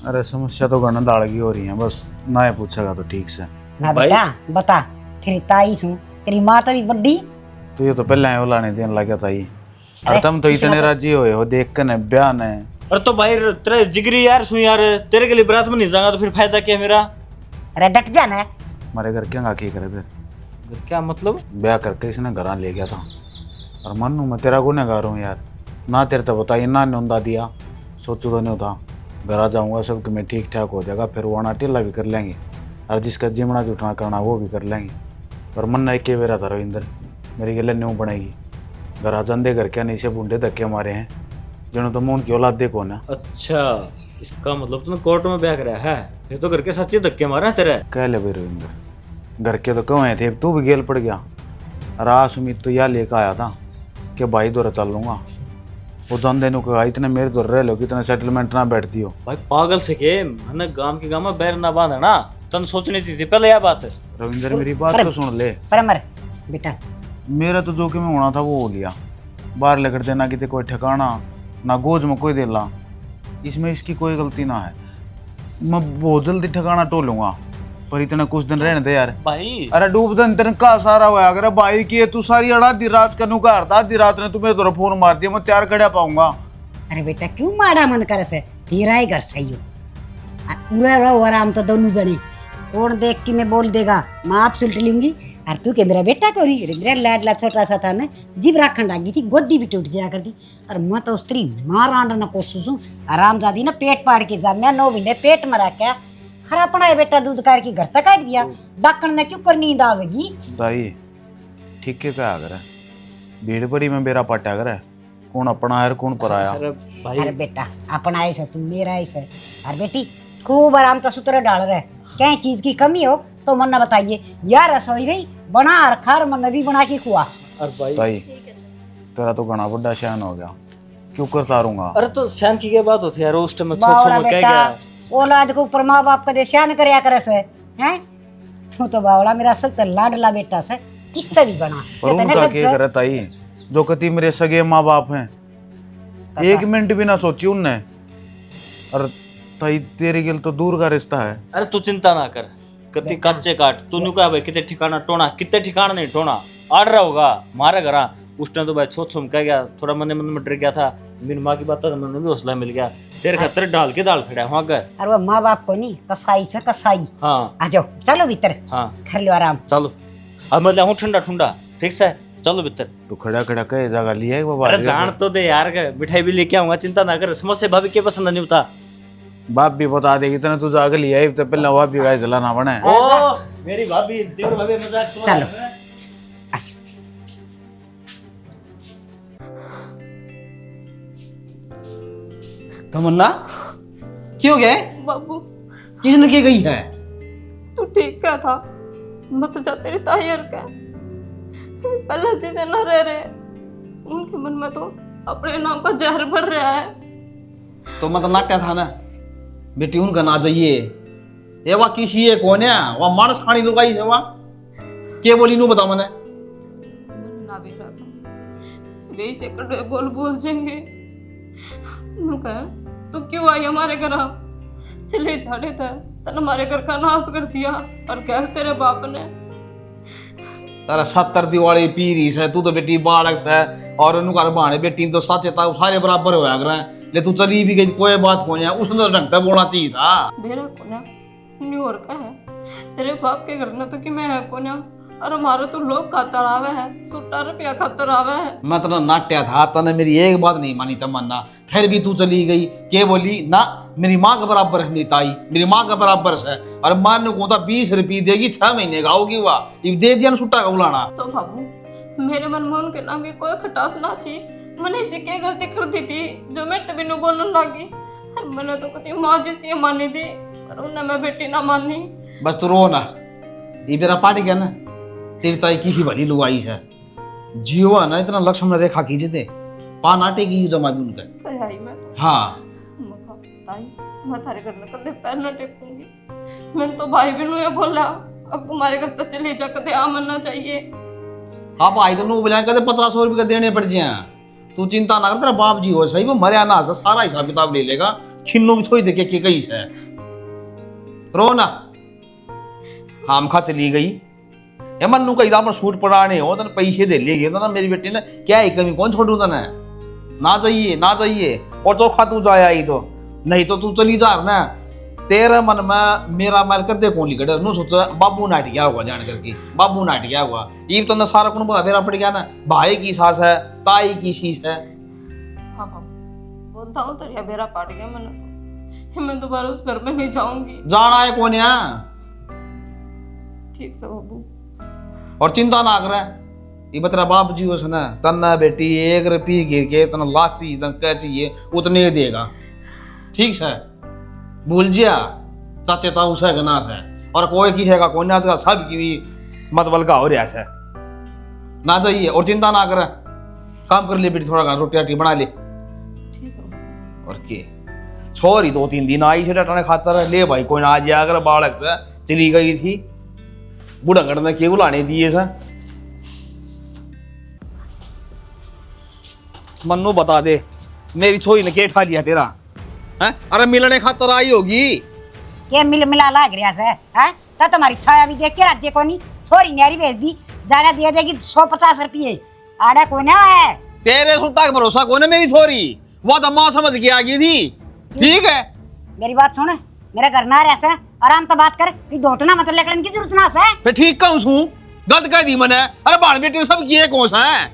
अरे समस्या तो गण दाड़गी हो रही है बस ना ये पूछेगा तो ठीक से। ना बेटा बता तेरी ताई सू तेरी माँ तो भी बड्डी। तो ये तो पहले वो लाने देने लगा ताई। अरे, और तुम तो इतने राजी हुए हो देख कर ब्याह ने। अरे तो भाई तेरे जिगरी यार सुन यार तेरे के लिए बारात में नहीं जाऊंगा तो फिर फायदा क्या मेरा। अरे डट जाना है। हमारे घर क्या की करे फिर क्या मतलब ब्याह करके इसने घर ले गया था और मानू मैं तेरा गुनहगार हूँ यार। ना तेरे तो बताइए ना नौंदा दिया सोचो तो नहीं होता। घर आ जाऊँगा सब कि मैं ठीक ठाक हो जाएगा फिर वो टिल्ला भी कर लेंगे और जिसका जिमना जुटना करना वो भी कर लेंगे। पर मन नहीं के बेरा था रविंदर मेरी गले न्यू बनेगी। घर आ जाते घर क्या नहीं से बूढ़े धक्के मारे हैं जिन्होंने तो मोन की औलाद देखो ना। अच्छा इसका मतलब तुमने कोर्ट में ब्याह कराया है फिर तो घर के सच्चे धक्के मारे हैं तेरे। कह ले भाई रविंदर घर के तो कौन थे तू भी गेल पड़ गया। और आज उम्मीद तो यह लेकर आया था कि भाई दौरा चल लूँगा वो जान देने को इतने मेरे दौर रह लो कि इतना सेटलमेंट ना बैठती हो। भाई पागल से के मैंने गांव के गांव में बैर ना बांधा ना तन सोचनी थी पहले यह बात। रविंदर मेरी बात तो सुन ले। पर बेटा मेरा तो जोखिम में होना था वो हो लिया बाहर लेकर देना कि कोई ठिकाना ना गोज में कोई देला इसमें इसकी कोई गलती ना है। मैं बहुत जल्दी ठिकाना टोलूंगा पर इतना कुछ दिन रहने दे यार भाई। अरे डूब दिन तेरे का सारा हुआ अगर भाई की तू सारी आधी रात कनू का हरता आधी रात ने तुम्हें तो फोन मार दिया मैं तैयार खड़ा पाऊंगा। अरे बेटा क्यों माड़ा मन कर से तेरा ही घर सही हो पूरा रहो आराम तो दोनों जने कौन देख के मैं बोल देगा मैं आप सुलट लूंगी। और तू के मेरा बेटा तो मेरा लाडला छोटा सा था ना जीभ राखन लगी थी गोदी भी टूट जाया करती और मैं तो स्त्री मार आना कोशिश हूँ आराम जाती ना पेट पाड़ के जा मैं 9 महीने पेट में रखा हर अपना बेटा दूध कार की घर तक काट दिया डाकण ने क्यों कर नींद आवेगी। दाई ठीक है क्या अगर भीड़ पड़ी में मेरा पटा अगर कौन अपना है कौन पराया। अरे बेटा अपना ऐसा तू मेरा ऐसा अरे बेटी खूब आराम तो सुतरे डाल रहे क्या चीज की कमी हो तो मन न बताइए यार रसोई रही बना रखा मन भी बना के खुआ। भाई तेरा तो घना बड़ा शैन हो गया क्यों करता रहूंगा। अरे तो शैन की क्या बात होती है यार उस टाइम में कह गया औलाद को ऊपर माँ बाप का देशान करया करे से हैं तू तो बावड़ा मेरा सब तो लाडला बेटा से किस तरह बना पर उनका क्या करे ताई जो कति मेरे सगे माँ बाप हैं 1 मिनट भी ना सोची उनने। और ताई तेरे गिल तो दूर का रिश्ता है। अरे तू चिंता ना कर कति कच्चे काट तू कहा भाई कितने ठिकाना टोना कितने ठिकाना नहीं टोना आड़ रहा होगा मारे घर उस टाइम तो भाई सोच सोच कह गया थोड़ा मन में डर गया था मेरी माँ की बात तो मन में भी हौसला मिल गया तेरे खतर डाल के दाल खड़ा वहाँ कर। अरे वो माँ बाप को नहीं कसाई से कसाई। हाँ आ जाओ चलो भीतर हाँ कर लो आराम चलो अब मैं लाऊं ठंडा ठंडा ठीक से चलो भीतर। तो खड़ा खड़ा कह जगह लिया है बाबा। अरे जान तो दे यार मिठाई भी लेके आऊंगा चिंता ना कर समोसे भाभी के पसंद नहीं होता बाप भी बता देगी इतना तू जाके लिया है तो पहले बाप भी गाय जलाना बने। ओ मेरी भाभी देवर भाभी मजाक चलो तमन्ना क्यों गए बाबू किसने की गई है। तू ठीक क्या था मत जा तेरी ताई और क्या पहले जैसे न रह रहे उनके मन में तो अपने नाम का जहर भर रहा है तो मैं तो नाट्या था ना बेटी उनका ना जाइए ये वा किसी ये कौन है वह मानस खानी लुगाई से वह के बोली नू बता मने ना भी रहा था वे से कड़े बोल बोल जाएंगे नु कहा तू क्यों आई हमारे घर चले जाड़े था तन हमारे घर का नाश कर दिया और क्या तेरे बाप ने तारा 70 दिवाली पीरी से तू तो बेटी बालक से और उनका बहाने बेटी तो सच था सारे बराबर होया कर ले तू चली भी गई कोई बात कोई है उसने तो ढंग से बोलना चाहिए था मेरा कोना नहीं और का है तेरे बाप के घर में तो कि मैं है कोना और हमारा तो लोग खातर आवे है 100 रुपया खातर आवे है मैं तो नाट्या था तने मेरी एक बात नहीं मानी तमन्ना फिर भी तू चली गई के बोली ना मेरी माँ के बराबर है मेरी ताई मेरी माँ के बराबर है और मान को तो 20 रुपये देगी 6 महीने का होगी वह ये दे दिया छुट्टा का बुलाना तो बाबू मेरे मन में उनके नाम की कोई खटास ना थी मैंने इसी के गलती कर दी थी जो मेरे तभी नु बोलने लगी और मैंने तो कभी माँ जैसी मानी थी पर उन्हें मैं बेटी ना मानी बस तू रो ना ये मेरा पार्टी क्या ना तेरी ताई किसी भली लुगाई है जियो ना इतना लक्ष्मण रेखा खींचे थे पा नाटे की जमा भी उनका कहे आई मैं तो हाँ मखा ताई मैं थारे घर में कदे पैर न टेकूंगी मैंने तो भाई बहनों ये बोला अब तुम्हारे घर तो चले जा कदे आ मरना चाहिए हाँ भाई तो नू बुलाए कहते 50 रुपये देने पड़ जाए तू चिंता ना कर तेरा बाप जी हो सही वो मरिया ना सारा हिसाब किताब ले लेगा छिन्नू भी छोड़ दे के कहीं से रो ना हम खा चली गई ये मन नू कही पर सूट पड़ाने हो तो पैसे दे लिए ना मेरी बेटी ने क्या ही कमी कौन छोड़ू तने ना चाहिए और चौखा तू जाया ही तो नहीं तो तू चली जा ना तेरे मन में मेरा मैल कदे कौन लिखा नू सोचा बाबू नाट गया होगा जान करके बाबू नाट गया हुआ ये तो न सारा कौन बेरा पड़ गया ना भाई की सास है ताई की शीश है हाँ बाबू बोलता हूँ तेरा बेरा पाट गया मैंने तो मैं दोबारा उस घर में नहीं जाऊंगी जाना है कौन यहाँ ठीक से बाबू और चिंता ना कर ये बतरा बाप जी उस ना तना बेटी 1 रुपये गिर के तना लाख चीज क्या चाहिए उतने देगा ठीक है भूल जिया चाचे ता उसे का नाश है और कोई किसी का कोई ना सब की भी मतबल का हो रहा है ना चाहिए और चिंता ना कर काम कर ले बेटी थोड़ा रोटी राटी बना ले ठीक है और के छोरी 2-3 दिन आई से टाने खातर ले भाई कोई ना आ जाया अगर बालक से चली गई थी बूढ़ा ने के बुलाने दिए सा मन्नू बता दे मेरी छोरी ने के ठा लिया तेरा हैं अरे मिलने खातर आई होगी के मिला लाग रहा से हैं ता तुम्हारी छाया भी देख के राज्य को नहीं छोरी न्यारी भेज दी जाना दे देगी 150 रुपये आड़ा कोई ना है तेरे सुट्टा का भरोसा कौन है मेरी छोरी वो तो माँ समझ के आ गई थी ठीक है मेरी बात सुन मेरा घर ना रह आराम तो बात कर कि धोतना मतलब लेकर की जरूरत ना है फिर ठीक कहूँ सू गलत कह दी मैंने अरे बाल बेटी सब किए कौन सा है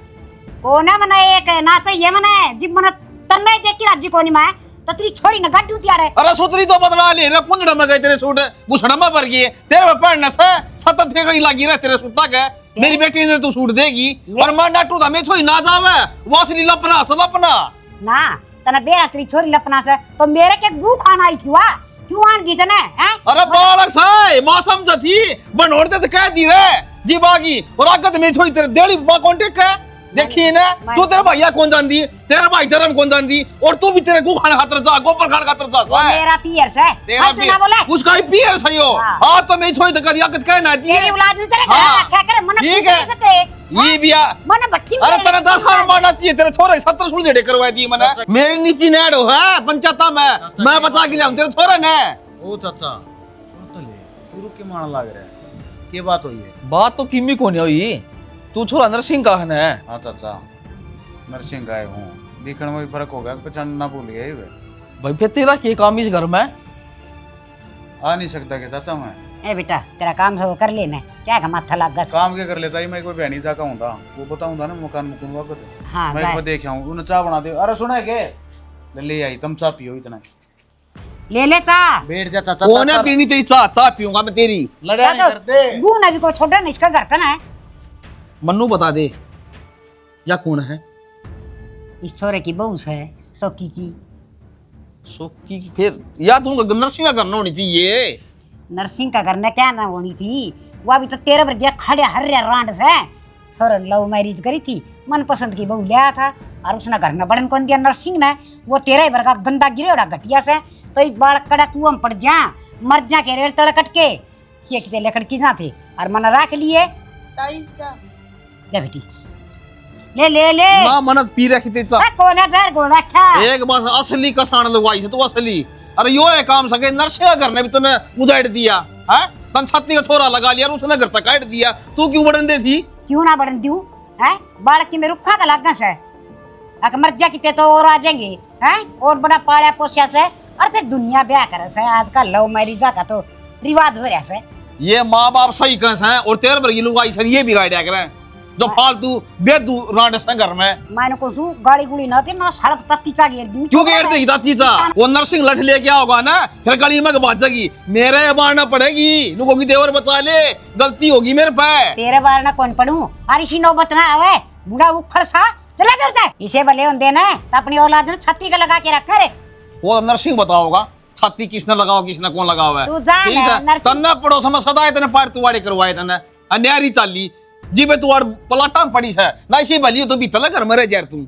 कोना मने एक ना चाहिए मने जिब मने तन्ने देख के राज्य कोनी मैं तो तेरी छोरी न गड्डू तिया रे अरे सुतरी तो बदला ले रे पुंजड़ा में गए तेरे सूट गुछड़ा में भर गए तेरे में पड़ने से छत थे गई लगी रे तेरे सूट तक मेरी बेटी ने तू सूट देगी और मैं नाटू था मैं छोई ना जावे वासली लपना सलपना ना तना बेरा तेरी छोरी लपना से तो मेरे के गु खाना आई थी वा क्यों आन दी तने हैं अरे बालक साई मौसम जो थी बनोड़ते तो कह दी रे जी बागी और आगत में छोई तेरे देली बा कांटेक्ट है देखिए ना तू तेरा भैया कौन जानती तेरा भाई धर्म कौन जानती और तू भी तेरे गु खाना खातर जा गोबर खाना खातर जा मेरा पियर से तेरा तू ना बोले उसका ही पियर सही हो हां तो मैं छोई तो कदी आगत कहना दी तेरी औलाद ने तेरे घर रखा कर मन ठीक है ये बिया मन भट्टी अरे तेरा 10 साल मारना चाहिए तेरे छोरे 70 सुल जेड़े करवा दी मैंने मेरी नीची नेड़ हो है पंचायत में मैं बता के लाऊं तेरे छोरे ने ओ चाचा सुन तो ले शुरू के मान लग रहा है के बात हुई है बात तो किमी कोनी हुई तू छोरा नरसिंह का है ना हाँ चाचा नरसिंह गाय हूँ दिखने में भी फर्क हो गया पहचान ना भूल गया वे भाई फिर तेरा क्या काम इस घर में आ नहीं सकता के चाचा मैं ए बेटा तेरा काम सब कर लेना क्या का माथा लग गस काम क्या कर लेता ही मैं कोई बहनी जाका हूँ वो बताऊँ ना मकान मुकुन वक्त हां मैं एक बार देख आऊँ उन्हें चाय बना दे अरे सुना के ले आई तुम चाय पियो इतना ले चा बैठ जा चाचा कौन है पीनी तेरी चाय पीऊंगा मैं तेरी लड़ा नहीं करते गु ना भी को छोड़ा नहीं इसका घर का ना है मन्नू बता दे या कौन है इस छोरे की बहू है सौकी की सोकी फिर या तुम नरसिंह का करना होनी चाहिए नरसिंह का घर ने क्या ना होनी थी वो अभी तो 13 बजे खड़े हर्रे रांड से छोरे लव मैरिज करी थी मन पसंद की बहू लिया था और उसने घर में बड़न कौन दिया नरसिंह ने, वो तेरा ही भर का गंदा गिरे और घटिया से तो ये बाल कड़ा कुआं में पड़ जा, मर जा के रेड़ तड़कट के ये किते लकड़ की जा थे और मना रख लिए। ताई चा ले बेटी ले ले ले ना मनत पी रखी ते चा कौन है जहर घोड़ा था एक बस असली कसान लगवाई से तो असली। अरे यो है काम सके नरसिंह घर ने भी तूने उजाड़ दिया है, तन छत्ती का छोरा लगा लिया और उसने घर तक काट दिया, तू क्यों बढ़न दे थी? क्यों ना बढ़न दूं है, बालक की में रुखा का लागस है अक मर जा किते तो और आ जाएंगे हैं, और बड़ा पाड़ा पोसिया से और फिर दुनिया ब्याह करे से। आजकल लव मैरिज का तो रिवाज हो रहा है। ये माँ बाप सही कस हैं और तेरे पर ये लुगाई सर ये बिगाड़ करें जो फालतू बेदू रांड से घर में। मैंने को सु गाड़ी गुड़ी ना थे ना सड़क तत्ती चा घेर दूं क्यों घेरते ही तत्ती चा? वो नरसिंह लठ लेके होगा ना फिर गली में बात जाएगी, मेरे मारना पड़ेगी, लोगों की देवर बचा ले, गलती होगी मेरे पे। तेरे बार ना कौन पढ़ूं और इसी नौबत ना आवे बूढ़ा उखड़ सा चला करता इसे भले होंदे ना तो अपनी औलाद ने छत्ती का लगा के रखा रे। वो नरसिंह बताओगा छाती किसने लगाओ किसने कौन लगा हुआ है। तू जा ना, नरसिंह। तन्ना पड़ोस में सदा इतने पार तुवाड़े करवाए तने अन्यारी चाली जी बे तुवाड़ पलाटा पड़ी है ना इसी भली तो भी तला घर में रह यार तुम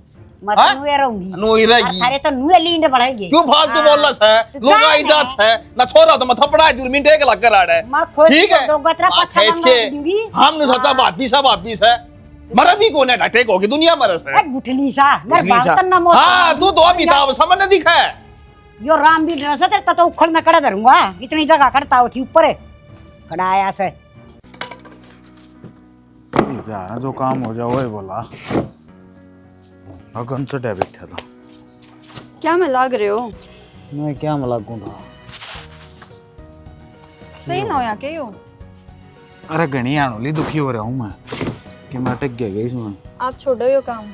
मत हाँ? नुए रहूंगी नुए रहेगी। अरे तो नुए लींड बढ़ेगी क्यों फालतू बोलस है, लोग आई जात है ना छोरा तो मैं थपड़ा दूर मिनट एक लग कर आ रहा है। मां खोस ठीक है दो गतरा पत्थर इसके दूंगी हम न सता वापिस है मरा भी कौन है टेक होगी दुनिया मरस है गुठली सा मेरे बाल तन ना मोस। हां तू तो अमिताभ समझ न दिखा है यो राम भी ड्रेस है तो उखड़ न कड़ा धरूंगा इतनी जगह खड़ता होती ऊपर कड़ाया से क्या ना जो काम हो जाओ वही बोला अगन से डेबिट था क्या मैं लाग रहे हो? मैं क्या मलाकूं था सही ना हो या के हो? अरे घनी आनोली दुखी हो रहा हूँ मैं कि मैं अटक गया इसमें। आप छोड़ो यो काम,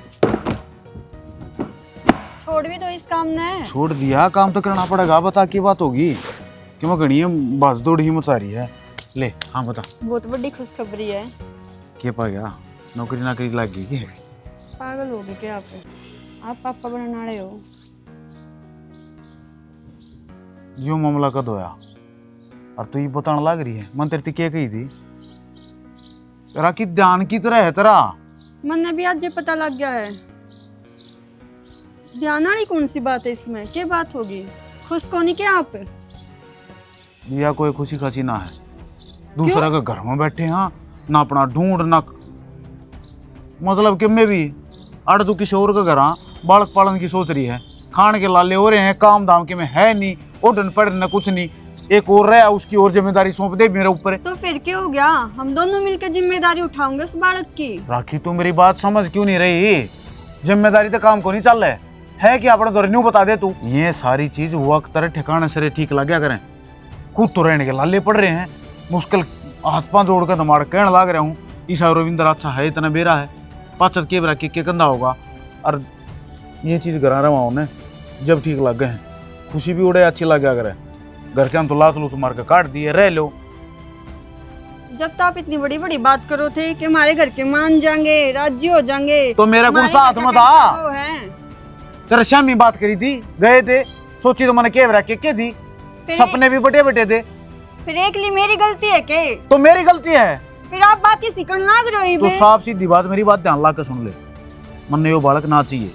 छोड़ भी दो इस काम ने। छोड़ दिया काम तो करना पड़ेगा, बता की बात होगी कि मैं घनी बस दौड़ ही मचा रही है। ले हाँ बता बहुत बड़ी खुशखबरी है। क्या पा गया, नौकरी नाकरी लग गई कि पागल हो गए क्या आप पापा बनने रहे हो? यो मामला कद होया और तू ये बताने लग रही है? मन तेरी क्या कही थी तेरा की ध्यान की तरह है तेरा? मन भी आज ये पता लग गया है। ध्यान वाली कौन सी बात है इसमें, क्या बात होगी? खुश को नहीं क्या आप? दिया कोई खुशी खासी ना है, दूसरा के घर में बैठे हाँ ना अपना ढूंढ ना मतलब कि मैं भी अड़ तू किसी और के घर बालक पालन की सोच रही है, खान के लाले हो रहे हैं, काम दाम के में है नहीं, ओढ़न पड़न न कुछ नहीं, एक और रहा उसकी और जिम्मेदारी सौंप दे मेरे ऊपर। तो फिर क्या हो गया, हम दोनों मिलकर जिम्मेदारी उठाओगे उस बालक की। राखी तू मेरी बात समझ क्यों नहीं रही? जिम्मेदारी तो काम को नहीं चल रहा है कि अपने दौर न्यू बता दे तू। ये सारी चीज वक्त तरह ठिकाने से ठीक लग गया करें, खुद तो रहने के लाले पड़ रहे हैं, मुश्किल हाथ पांव जोड़ कर दमाड़ कहने लग रहा हूँ ईसा रविंद्र अच्छा है इतना बेरा है पाचत के बरा के कंधा होगा और ये चीज करा रहा हूँ ने जब ठीक लग गए हैं, खुशी भी उड़े अच्छी लग गया करे, घर के हम तो लात लूट मार के काट दिए रह लो। जब तो आप इतनी बड़ी बड़ी बात करो थे कि हमारे घर के मान जाएंगे राजी हो जाएंगे तो मेरा कौन सा हाथ में था? तेरे शामी बात करी थी गए थे सोची तो मैंने के थी सपने भी बटे बटे थे, फिर एक ली मेरी गलती है के? तो मेरी गलती है फिर आप बात की सीखने लग रहे हो। तो साफ सीधी बात मेरी बात ध्यान ला के सुन ले, मन यो बालक ना चाहिए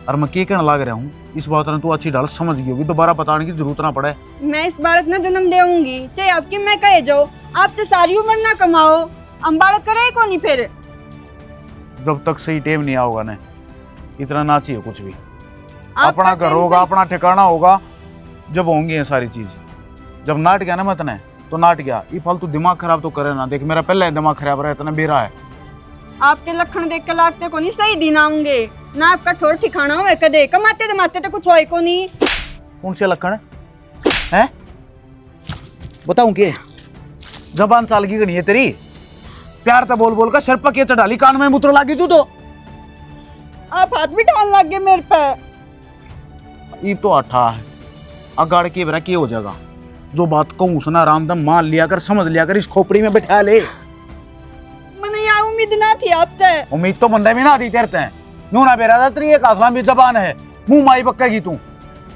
और मैं क्या कहने लग रहा हूँ इस बात ने तू अच्छी ढाल समझ गई होगी, दोबारा बताने की जरूरत ना पड़े। मैं इस बालक ने जन्म देऊंगी चाहे आपकी मैं कहे जाओ, आप तो सारी उम्र ना कमाओ, हम बालक करे को नहीं फिर जब तक सही टाइम नहीं आओगा ना इतना ना चाहिए कुछ भी, अपना घर होगा अपना ठिकाना होगा जब होंगी ये सारी चीज। जब नाट गया ना मैं तने तो नाट गया, ये फालतू दिमाग खराब तो करे ना, देख मेरा पहले दिमाग खराब रहा इतना बेरा है। आपके लक्षण देख के लागते को नहीं सही दिन आऊंगे ना, आपका ठोर ठिकाना हो कदे कमाते दमाते तो कुछ होए को नहीं। कौन से लक्षण है बताऊं के? जबान साल की गणी है तेरी, प्यार तो बोल बोल कर सिर पर के चढ़ाली कान में मूत्र लागी तू तो। आप हाथ भी डाल लग गए मेरे पे। ये तो अठा है अगाड़ के बरा के हो जाएगा, जो बात कहूँ सुना रामदम मान लिया कर समझ लिया कर, इस खोपड़ी में बैठा ले। मैंने यह उम्मीद ना थी आपसे। उम्मीद तो बंदे भी ना दी तेरते हैं नू ना बेरा था तेरी एक आसलाम भी जबान है, मुंह माई पक्केगी तू।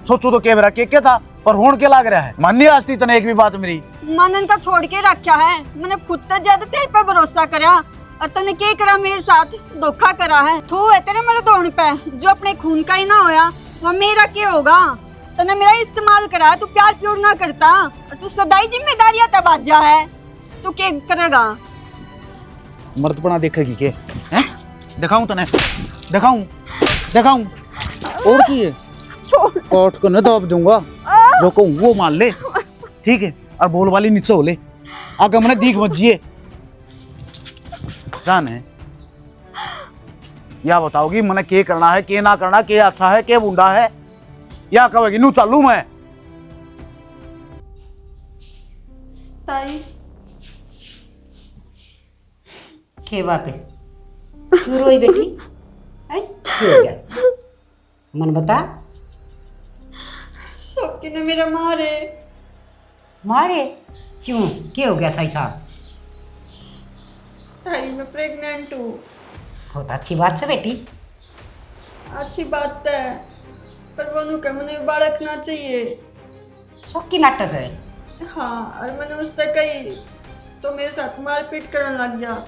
सोचो तो के बरा के था पर होण के लाग रहा है, माननी आस्ती तने एक भी बात मेरी। मनन का छोड़ के रखा है, मैंने खुद तो ज्यादा तेरे पे भरोसा करा और तने के करा मेरे साथ धोखा करा है। थू है तेरे मेरे धोन पे, जो अपने खून का ही ना होया वो मेरा क्या होगा। तने मेरा इस्तेमाल करा है, तू प्यार प्योर ना करता और तू सदाई जिम्मेदारियां तब बाजा है। तू क्या करेगा? मर्दपना देखेगी के हैं? दिखाऊं तने, दिखाऊं और की है? कोट को न दबा दूंगा, जो कहूं वो मान ले, ठीक है? और बोल वाली नीचे हो ले, आगे मैंने दीख मत जिए जान है। या बताओगी मैंने के करना है, के ना करना, के अच्छा है, के बुंडा है, या कहेगी नू चालू मैं। ताई क्या बात है, क्यों रोई बेटी? क्यों हो गया मन बता। शौकी ने मेरा मारे। मारे? क्यों, क्या हो गया था साहब? ताई मैं प्रेग्नेंट हूँ। बहुत अच्छी बात है बेटी। अच्छी बात है, पर वो नु के मने बालक ना चाहिए। शौकी नाटक है। हाँ, और मैंने उससे कही तो मेरे साथ मारपीट करने लग गया।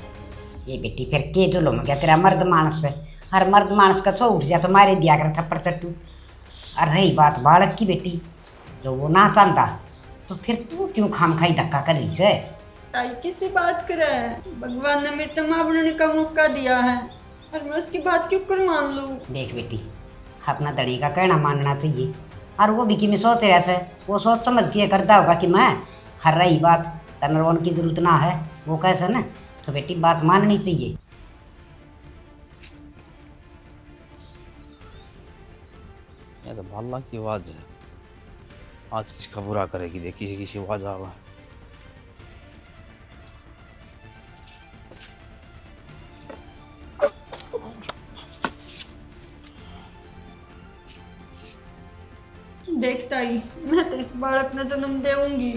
ये बेटी फिर के जो लोग क्या तेरा मर्द मानस है, हर मर्द मानस का छो उठ जा तो मारे दिया कर थप्पड़ चट्टू। और रही बात बालक की बेटी, जो वो ना चाहता तो फिर तू क्यों खाम खाई धक्का कर रही है? ताई किसी बात करे, भगवान ने मेरे माँ बनने का मौका दिया है और मैं उसकी बात क्यों कर मान लूँ? देख बेटी, अपना धनी का कहना मानना चाहिए, और वो भी कि मैं सोच रहा है, वो सोच समझ के करता होगा कि मैं हर रही बात तनरवन की जरूरत ना है, वो कैसा ना, तो बेटी बात माननी चाहिए। ये तो भाला की आवाज है, आज किसका बुरा करेगी, देखी किसी आवाज आवा। देखता ही मैं तो इस बालक ने जन्म देऊंगी।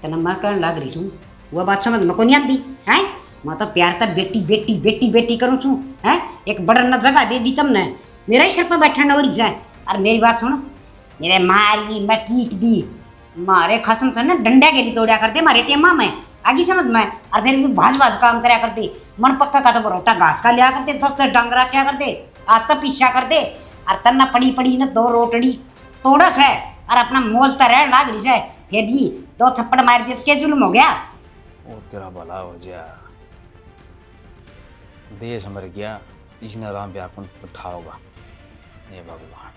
तना मैं कहने लग रही हूँ, वो बात समझ में को नहीं आती है। मैं तो प्यार तब बेटी बेटी बेटी बेटी करूँ छूँ है, एक बड़ा न जगह दे दी तुमने, मेरा ही सिर पर बैठा न हो रही है। और मेरी बात सुनो, मेरे मारी मैं पीट दी, मारे खसम से ना डंडा गेली तोड़ा करते मारे टेमा में आगे समझ में। और फिर भी भाज भाज काम करया करते, मन पक्का का तो बरोटा घास का लिया करते, 10 डांग रखा करते, आता पीछा करते। और तन्ना पड़ी पड़ी ना 2 रोटड़ी तोड़स है, और अपना मौज तो रह लाग रही है, फिर भी 2 थप्पड़ मार दिए क्या जुल्म हो गया? ओ तेरा भला हो जा, देश मर गया, इसने राम व्याकुल उठा होगा। ये भगवान,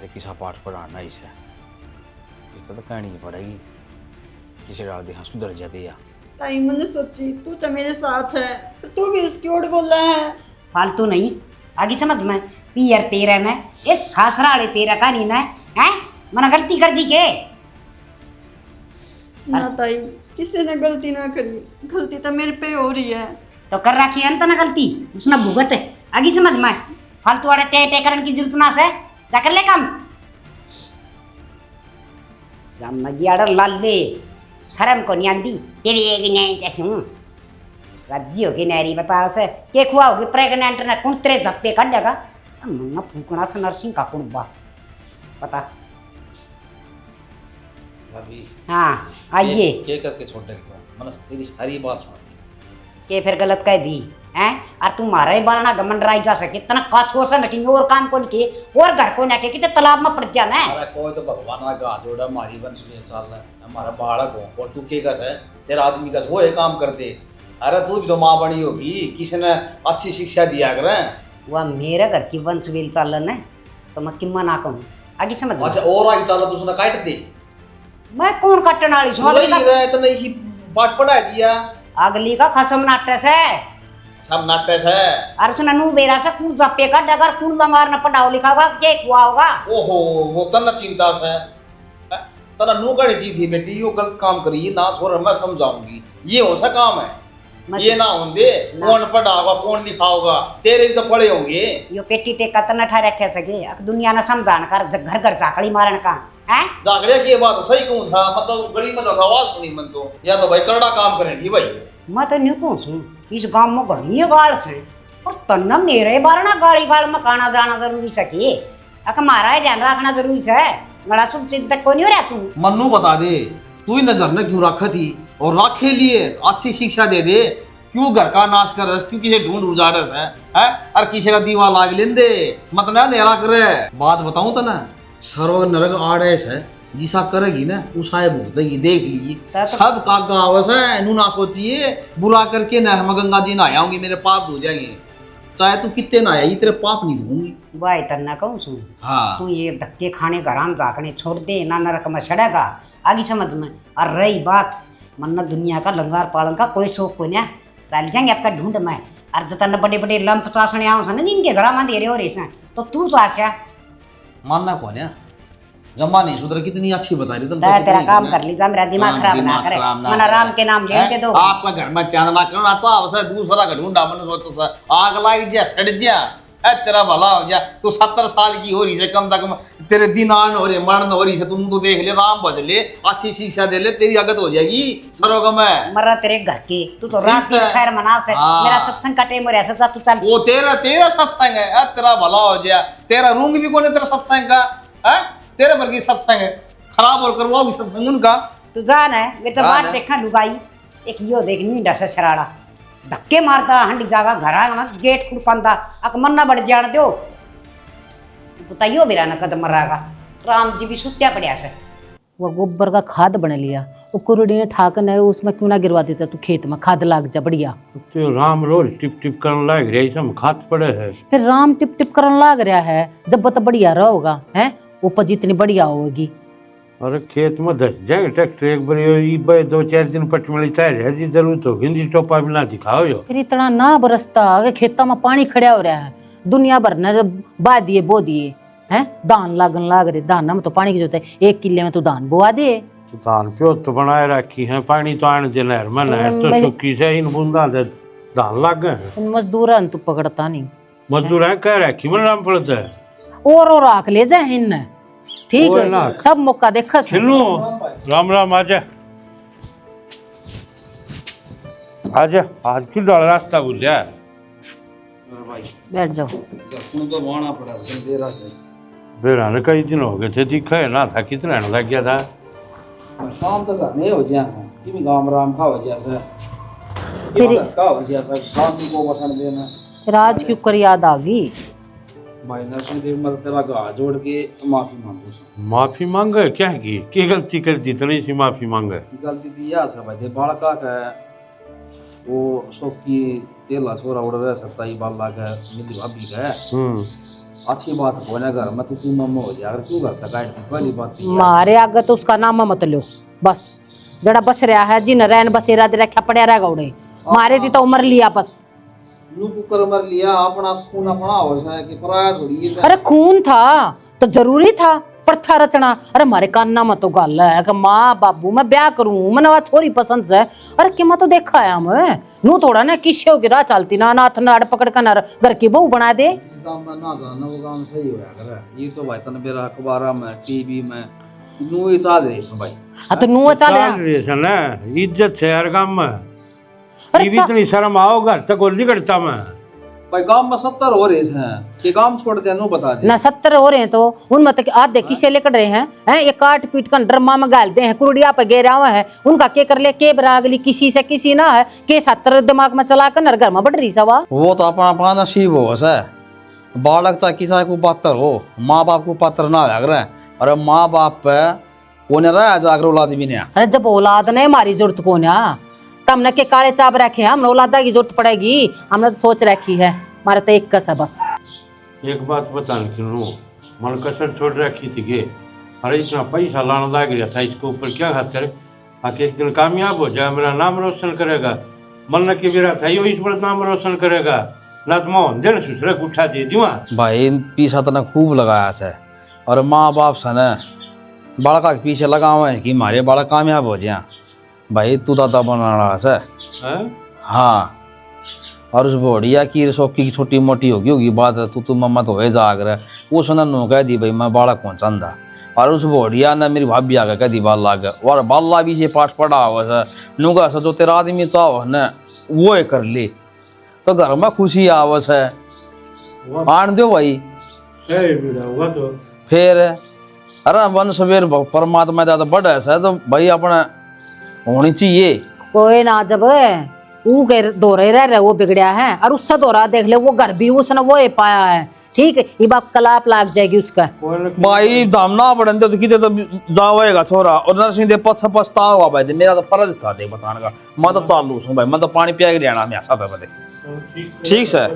ये किसा पाठ पढ़ाना इसे, इस तो कहनी ही पड़ेगी, किसी डाल दे हाँ सुधर जाते या। ताई मैंने सोची तू तो मेरे साथ है, तो तू भी उसकी ओर बोल रहा है। फालतू नहीं, आगे समझ में, पियर तेरा न, ये सासराले तेरा का नहीं ना है, मैंने गलती कर दी के? ना ताई, किसी ने गलती ना करी, गलती तो मेरे पे हो रही है। तो कर रखी है ना गलती, उसने भुगत है, आगे समझ में। फालतू वाला टे टे करने की जरूरत ना से, जा कर ले काम। जम लाल दे शर्म को नहीं आंदी तेरी एक नहीं कैसे हूँ राज्य होगी नहरी बता से के खुआ होगी प्रेग्नेंट ने कौन तेरे धप्पे कर देगा मन्ना फूकना से नर्सिंग का कुंबा पता। भाभी हाँ आइए के करके छोड़ देगी तो मनस तेरी सारी बात सुन के फिर गलत कह दी हैं। और तुम्हारा ही बालना गमन राई जा सके इतना काछो से नकी और काम को नहीं और घर को ना के कितने तालाब में पड़ जाना है। अरे कोई तो भगवान का गा जोड़ा हमारी वंश में साल है हमारा बालक हो और तू के कस है तेरा आदमी कस वो ये काम कर दे। अरे तू भी तो माँ बनी होगी किसी ने अच्छी शिक्षा दिया करे। वह मेरे घर की वंश वेल चालन है तो मैं किम्मा ना कहूँ आगे समझ। अच्छा और आगे चला तो उसने काट दे मैं कौन काटने वाली सो इतना इसी पाठ पढ़ा दिया अगली का खसम नाटस है सब नाटक है। अरे सुना नू बेरा से कूल जप्पे का डगर कूल लंगार न पढ़ाओ लिखा होगा क्या हुआ होगा। ओहो वो तना चिंता से तना नू कर जी थी बेटी यो गलत काम करी ना छोड़ मैं समझाऊंगी ये हो सा काम है ये ना होंगे कौन पढ़ा होगा कौन लिखा होगा तेरे भी तो पढ़े होंगे। यो पेटी टेका तना ठा रखे सके दुनिया ना समझान कर घर घर झाकड़ी मारन का है जागड़े की बात सही कहूं था मतलब गली में आवाज सुनी मन तो या तो भाई करड़ा काम करेगी भाई। मैं तो नहीं कहूँ इस गांव में घनी गाड़ से और तन्ना मेरे बार ना गाड़ी गाड़ में काना जाना जरूरी सके अक मारा है ध्यान रखना जरूरी है गड़ा शुभ चिंतक को नहीं हो रहा तू मन्नू बता दे तू ही नजर ने क्यों रखा थी और राखे लिए अच्छी शिक्षा दे दे। क्यों घर का नाश कर रहा, क्यों किसी ढूंढ उजाड़स है और किसी का दीवा लाग लेंदे मत ना देरा करे। बात बताऊं तो ना, सर्व नरक आड़स है, जिसा करेगी ना उसाए भुगतेगी। देख लीजिए सब का गावस है, नू ना सोचिए बुरा करके ना हम गंगा जी नहाया आऊंगी मेरे पाप धो जाएंगे। चाहे तू कितने नहाया ये तेरे पाप नहीं धोंगी। वाह तरना कहूँ सुन, हाँ तू ये धक्के खाने का राम जाकने छोड़ दे ना, नरक में सड़ेगा आगे समझ में। और रही बात मन्ना दुनिया का लंगार पालन का कोई शौक को ना, चल जाएंगे आपका ढूंढ में। और जतन बड़े बड़े लंप चासने आओ सन इनके घर में दे रहे हो रहे तो तू चासा मानना कौन है, जमा नहीं सुधर। कितनी अच्छी बता रही तुम। तेरा काम कर लीजिए, मेरा दिमाग खराब ना करे। मना राम के नाम लेते दो। आपका घर में चांदना करना चाह से दूसरा का ढूंढा मन सोच आग लाग जा सड़ जा तेरा भला हो जा। तू 70 साल की हो रही से कम तक तेरे दिन आन हो रहे मरण हो रही से, तुम तो देख ले राम भज ले अच्छी शिक्षा दे ले, तेरी आगत हो जाएगी सरोगम है। मरा तेरे घर के तू तो रात की खैर मना से मेरा सत्संग का टाइम हो रहा है। तू चल वो तेरा सत्संग है, तेरा भला हो जा। तेरा रूंग भी कौन है तेरा सत्संग का है, तेरे पर की सत्संग है खराब और करवाओगी सत्संग उनका। तू जान है मेरे तो बात देखा लुगाई एक यो देख मींडा से शराड़ा धक्के मारता हंडी जागा घर में गेट खुड़कांदा अक मन्ना बढ़ जान दो बताइयो मेरा न कदम मरागा। राम जी भी सुत्या पड़िया से वो गोबर का खाद बना लिया, वो कुरुड़ी ने ठाकन है उसमें क्यों ना गिरवा देता तू खेत में, खाद लाग जा बढ़िया। तो राम रोज टिप टिप करने लग रहा है, सब खाद पड़े है। फिर राम टिप टिप करने लाग रहा है, जब बता बढ़िया रहोगा है उपज इतनी बढ़िया होगी। अरे खेत में धस जाएंगे ट्रैक्टर एक बार 2-4 दिन पटमली तैर है जी जरूरत होगी जी टोपा भी ना दिखाओ यो। फिर इतना ना बरसता आगे खेता में पानी खड़ा हो रहा है, दुनिया भर ने बा दिए बो दिए हैं, धान लागन लाग रहे, धान में तो पानी की जरूरत है। 1 किले में तो धान बोआ दे, तो धान प्यो तो बनाए रखी है, पानी तो आने दे नहर में, नहर तो सूखी से इन बूंदा से धान लाग गए। मजदूर तू पकड़ता नहीं, मजदूर है कह रखी मन राम पड़ता है और आख ले जाए इन ठीक है, सब मौका देखा राम राम। आजा आजा आज की डाल रास्ता भूल जा बैठ जाओ। तो वाना पड़ा देरा से बेरा ने कई दिन हो गए थे, दिखा है ना था कितना लग गया था। काम तो घर में हो गया है कि भी गांव राम का हो गया था, फिर का हो गया था काम को बसन देना। राज क्यों कर याद आ गई भाई नरसिंह मर तेरा गा जोड़ के माफी मांगो। माफी मांगे क्या की गलती कर दी तो नहीं सी माफी मांगे। गलती थी या सब भाई बालका का वो सोकी तेला सोरा उड़ रहा 27 बाला का मेरी भाभी का अच्छी बात हो ना घर में तो तू मम्मा हो जा, अगर क्यों घर तक आए पहली बात मारे आगे तो उसका नाम मत लो बस, जड़ा बस रहा है जिन रैन बसेरा दे रखा पड़या रहेगा उड़े मारे दी तो उम्र लिया बस कर मर लिया अपना खून अपना हो है कि पराया थोड़ी है। अरे खून था तो जरूरी था प्रथा रचना। अरे मारे कान्ना में तो गल है कि माँ बाबू मैं ब्याह करूं मैंने छोरी पसंद से, अरे कि मैं तो देखा है मैं नू थोड़ा ना किसे की राह चलती ना नाथ नाड़ पकड़ कर घर की बहू बना दे। काम में ना जाना वो काम सही होया करे, ये तो भाई तने मेरा अखबार में टीवी में नू ही चाह दे भाई। हां तो नू चाह दे ना इज्जत है यार काम में, टीवी इतनी शर्म आओ घर तक गोली करता मैं भाई गांव में 70 हो रहे हैं कि काम छोड़ दे नो बता दे ना 70 हो रहे हैं तो उनमें तक आधे किसे लेकर रहे हैं ये काट पीट कर ड्रमा में गालते हैं कुड़िया पे गेरा हुआ है उनका के कर ले के बरागली किसी से किसी ना है के 70 दिमाग में चला कर घर में बढ़ रही सवा। वो तो अपना अपना नसीब हो है, बालक चाहे किसा को पात्र हो माँ बाप को पात्र ना हो, अरे माँ बाप पे कोने रहा जाकर औलाद भी नहीं। अरे जब औलाद ने हमारी जरूरत को ना तमने के काले चाप रखे हैं, हमने औलादा की जरूरत पड़ेगी, हमने तो सोच रखी है हमारा तो एक कस है बस। एक बात बताने सुनो, मन कसर छोड़ रखी थी के अरे इतना पैसा लाना लग गया था इसके ऊपर क्या खातर आके एक दिन कामयाब हो जाए मेरा नाम रोशन करेगा, मन के मेरा था यो इस पर नाम रोशन करेगा ना तो मोहन दिन सुसरे उठा दे दूँ भाई पीछा तो खूब लगाया है और माँ बाप से न बालका के पीछे लगा हुआ है कि हमारे बालक कामयाब हो जाए। भाई तू दादा बना रहा है हाँ, और उस बोढ़िया की रसोकी की छोटी मोटी होगी बात है तू मम्मा तो है जाग रहा है वो सुना नो कह दी भाई मैं बालक पहुँचा, और उस बोढ़िया ने मेरी भाभी आगे कह दी बाल लाग और बाल्ला भी से पाठ पढ़ा हुआ है नुगा सा जो तेरा आदमी चाहो न वो है कर ले तो घर में खुशी आवस है आन दो भाई तो फिर अरे वन सवेर परमात्मा ज्यादा बढ़ है तो भाई अपने होनी चाहिए। कोई ना, जब वो के दौरे रह रहे वो बिगड़या है और उससे दौरा देख ले, वो घर भी उसने वो ही पाया है, ठीक है, ये बात कलाप लाग जाएगी उसका। भाई दामना पड़न तो किते तो जावेगा छोरा और नरसिंह दे पछतावा भाई, मेरा तो फर्ज था दे बताने का। मैं तो चालू हूं भाई, मैं तो पानी पिया के रहना मैं साथ बदे, ठीक है।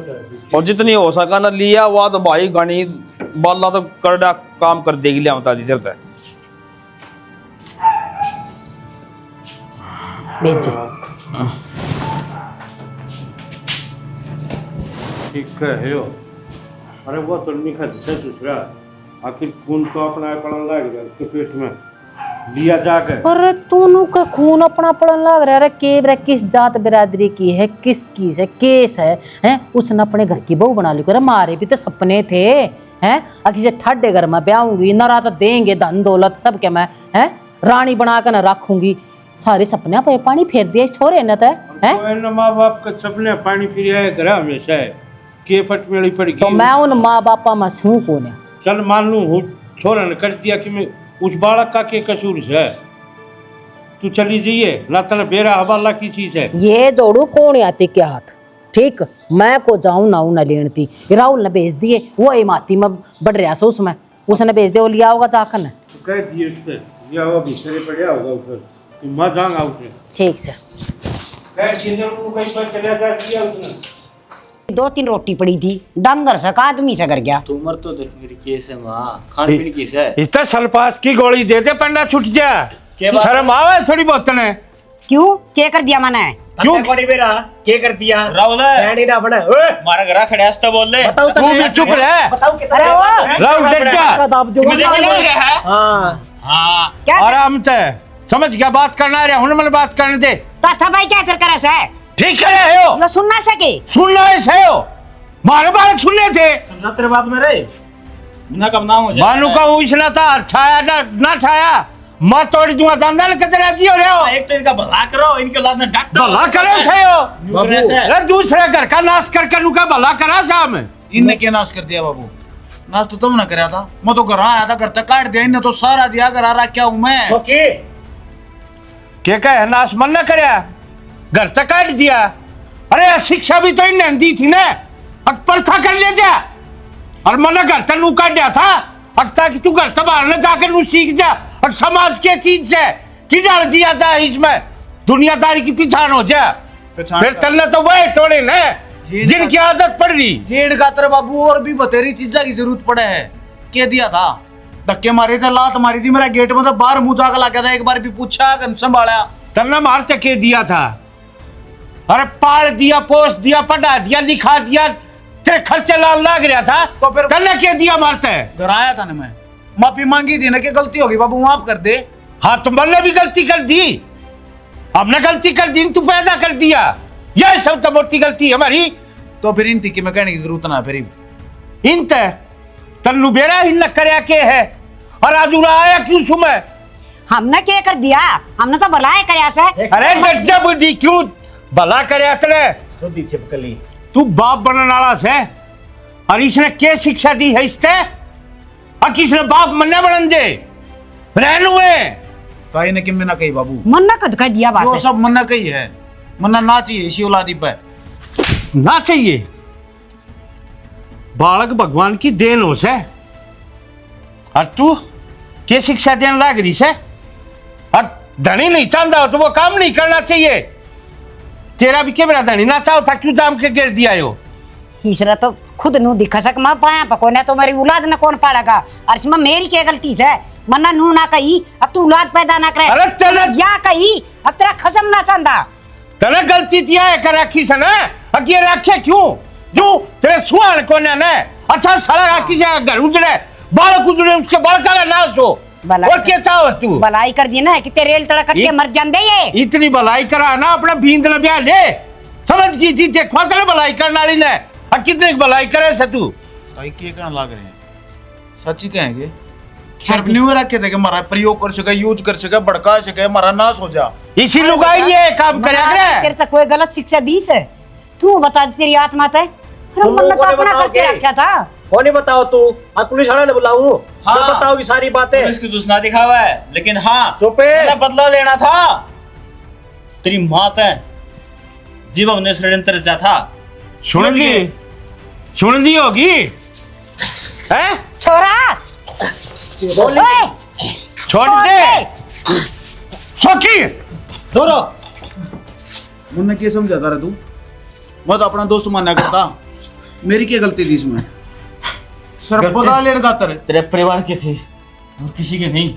और जितनी हो सका ना लिया हुआ तो भाई गणी बाला तो करड़ा काम कर देगी, लिया बता दी जरूरत है। भेजे ठीक है हो। अरे वो तो नहीं खा दूसरा, आखिर खून तो अपना पड़न लग गया उसके पेट में लिया जाकर। अरे तूनू का खून अपना पड़न लग रहा है, के बरा किस जात बिरादरी की है, किसकी है केस है उसने अपने घर की बहू बना ली। अरे मारे भी तो सपने थे हैं, किसी ठाडे घर में ब्याहूंगी, न रात देंगे धन दौलत सब के मैं हैं रानी बना कर न रखूंगी, सारे सपने पे पानी फेर दिए छोरे न है। माँ बाप का सपने पानी फिर आया करा हमेशा है के फट मेरी पड़ गई। तो मैं उन माँ बापा में हूँ कौन है? चल मान लू हूँ, छोरा ने कर दिया कि मैं उस बालक का के कसूर है, तू चली जाइए ना, तने बेरा हवाला की चीज है ये जोड़ू कौन आते के हाथ, ठीक मैं को जाऊं ना न लेनती। राहुल ने भेज दिए, वो इमाती में बढ़ रहा सो उसमें, उसने भेज दे, वो लिया होगा जाकर ने कह दिए उससे या वो भीतर पड़या होगा ऊपर, तू मत जाऊंगा उसने, ठीक से कह दिए ना वो कहीं पर चला जा दिया उसने। 2-3 रोटी पड़ी थी, डंगर से का आदमी से कर गया। तू उम्र तो देख मेरी केस है माँ, खाने पीने की है। इतना सल्फास की गोली दे दे पंडा छूट जा, शर्म आवे थोड़ी बहुत ने। क्यों क्या कर दिया मैंने? क्यों कोनी बेरा क्या कर दिया? राहुल सैनी ना बना, ओए मारा घरा खड़े हंसता बोल ले, बताओ तू भी चुप रह। बताओ कितना अरे वो राहुल डट जा, दाब दूंगा। मुझे क्या लग रहा है? हां हाँ क्या आराम से समझ क्या बात करना है, हुन मन बात करने दे। था भाई क्या कर करे से ठीक करे हो, यो सुनना सके, सुनना है हो, मारे बालक सुनने थे, समझा तेरे बाप में रे ना कब ना हो जाए। मानू का इसना था छाया ना छाया, मैं तोड़ दूंगा दंदल कितना जियो रे हो। एक तो इनका भला करो, इनके औलाद ने डांट दो। भला करे से हो, अरे दूसरे घर का नाश करके नुका भला करा साहब। इनने क्या नाश कर दिया बाबू? नाश तो तुमने कराया था, मैं तो घर आया था, घर तक काट दिया इनने तो सारा दिया, घर आ रहा क्या हूं मैं? ओके क्या कहे नाश मन न करया, घर तक काट दिया। अरे शिक्षा भी तो इन्हें दी थी ना, परथा कर ले जा, और मन घर तक नू काट दिया था, ताकि तू घर तक बाहर न जाकर नू सीख जा, और समाज के चीज से किधर दिया था इसमें दुनियादारी की पहचान हो जा, फिर तलने तो वही टोले न जिनकी आदत पड़ रही। जेड़ खातर बाबू और भी बतेरी चीजा की जरूरत पड़े है, क्या दिया था? धक्के मारे थे, लात मारी थी, मेरा गेट में तो बाहर मुंह जाकर लगा था, एक बार भी पूछा संभाला तलना मार चके दिया था, अरे पाल दिया, पोस दिया, पढ़ा दिया, लिखा दिया, तेरे खर्चे लाल लग रहा था, तो फिर तलने क्या दिया मारते है? घर आया था ना मैं, माफी मांगी थी ना कि गलती होगी बाबू माफ कर दे। हाँ तो मैंने भी गलती कर दी, हमने गलती कर दी, तू पैदा कर दिया, यह सब तो मोटी गलती है हमारी। तो फिर इन थी कि मैं कहने की जरूरत ना, फिर इन तन्नू बेरा ही न करया के है, और आज उड़ा आया क्यों सुमे? हमने क्या कर दिया? हमने तो भलाई करया से। अरे डट जा बुढ़ी, क्यों भला करया तने? सुधी छिपकली तू बाप बनने वाला से, और इसने क्या शिक्षा दी है इससे? और किसने बाप मन्ने बनन दे रहन हुए? कहीं ने कि मैं ना कही बाबू, मन्ना कद कर दिया बात जो है। सब मन्ना कही है, मन्ना ना चाहिए इसी औलादी पे, ना चाहिए। बालक भगवान की देन हो से, और तू क्या शिक्षा देने लग रही से? और धनी नहीं चाहता हो तो वो काम नहीं करना चाहिए। तेरा भी क्या मेरा धनी ना चाहो था, क्यों दाम के गिर दिया हो? तीसरा तो खुद नू दिखा सक मैं पाया पकोने तो मेरी औलाद न कौन पाड़ेगा, और इसमें मेरी क्या गलती है? मन्ना नू ना कही, अब तू औलाद पैदा ना करे, अरे चल या कही अब तेरा खसम ना चंदा। तेरे गलती दिया है कर रखी से ना, अब ये रखे क्यों? जो तेरे सुहाल को ना अच्छा साला रखी से घर उजड़े, बालक उजड़े, उसके बाल का नाश हो, और क्या चाहो तू? भलाई कर दी ना कि तेरे रेल तड़क के मर जांदे ये। इतनी भलाई करा ना, अपना बींद न ब्याह ले, समझ की जी देखो तेरे भलाई करने वाली ने, और कितनी भलाई करे से तू? भाई क्या कहना लग रहे हैं, सच्ची कहेंगे शर्म नहीं हो रखे थे कि हमारा प्रयोग कर सके, यूज कर सके, भड़का सके, हमारा नाश हो जा, इसी लुगाई ये काम करे तेरे तक कोई गलत शिक्षा दी से? तू बता तेरी आत्मा ते, मन्ना तो अपना करके रखा था। कौन बताओ तू? आज पुलिस वाले ने बुलाऊं, हाँ। जो बताओगी सारी बातें। पुलिस की दूसरा दिखावा है, लेकिन हाँ चुप है। बदला लेना था, तेरी माँ का जीव हमने षड्यंत्र रचा था। सुन ली होगी हैं? छोरा ओए, छोड़ दे सौकी। दोरो मुन्ने क्या समझाता रहा तू? मैं तो अपना दोस्त मानना करता, मेरी क्या गलती थी इसमें? सर बता ले रहा था तेरे परिवार के थे और किसी के नहीं।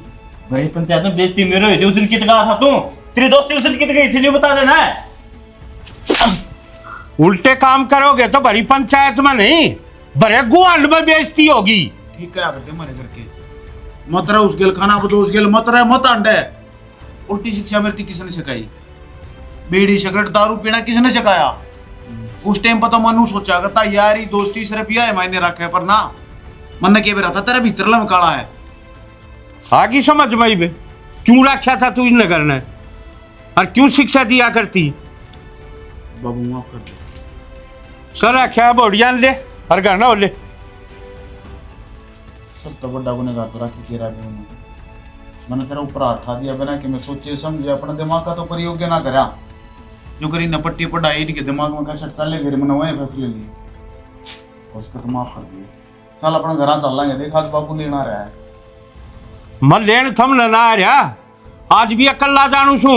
मेरी पंचायत में बेइज्जती मेरे हुई थी। उस दिन कित गया था तू? तेरी दोस्ती उस दिन कित गई थी जो बता देना है। उल्टे काम करोगे तो भरी पंचायत में नहीं, भरे गुआंड में बेइज्जती होगी। ठीक क्या करते हमारे घर के? मत रहा उस गेल खाना बतो उस गेल मत रहा मत अंडे। उल्टी शिक्षा मेरी किसने सिखाई? बीड़ी सिगरेट दारू पीना किसने सिखाया? उस टाइम पर तो मनु सोचा करता यार ये दोस्ती सिर्फ यह है मायने रखे, पर ना मन के रहा था तेरा भीतर लम काला है। आगे समझ में बे क्यों रखा था तू इन नगर ने और क्यों शिक्षा दिया करती? बाबू माफ कर दे। कर रखा बोड़िया ले और घर ना ले। सब तो बड़ा गुनेगार तो राखी तेरा भी हूं। मैंने तेरा ऊपर हाथ उठा दिया बिना कि मैं सोचे समझे, अपने दिमाग का तो प्रयोग ना करा। जो करी न पट्टी पढ़ाई इनके दिमाग में कैसे चले फिर मैंने वही फैसले लिए, उसको तो माफ कर दिए। चल अपना घर चल लेंगे, देखा बाबू लेना रहा है। मैं लेन थम ना आ रहा, आज भी अकल्ला जानू छू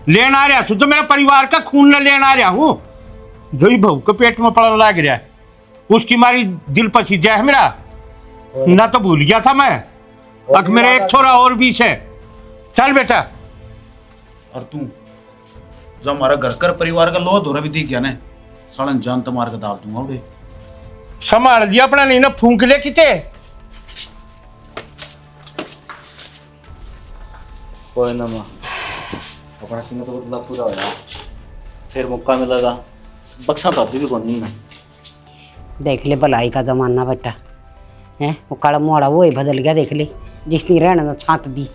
लेन आ रहा छू तो मेरे परिवार का खून न लेन आ रहा हूँ। जो ही बहू के पेट में पड़ने लग रहा है उसकी मारी दिल पसी जाए मेरा ना, तो भूल गया था मैं। अब मेरा एक छोरा और भी है। चल बेटा। और तू जब हमारा घर कर परिवार का लोह धोरा भी दिख गया ना, सालन जान तो मार के दाब दूंगा उड़े। संभाल दिया अपना, नहीं ना फूंक ले किते। कोई ना माँ, अपना सीने तो बदला पूरा होया। फिर मौका मिलेगा बक्सा तो भी कौन नहीं। देख ले भलाई का जमाना बेटा है, वो काला मोड़ा वो ही बदल गया। देख ले जिसने रहना छात दी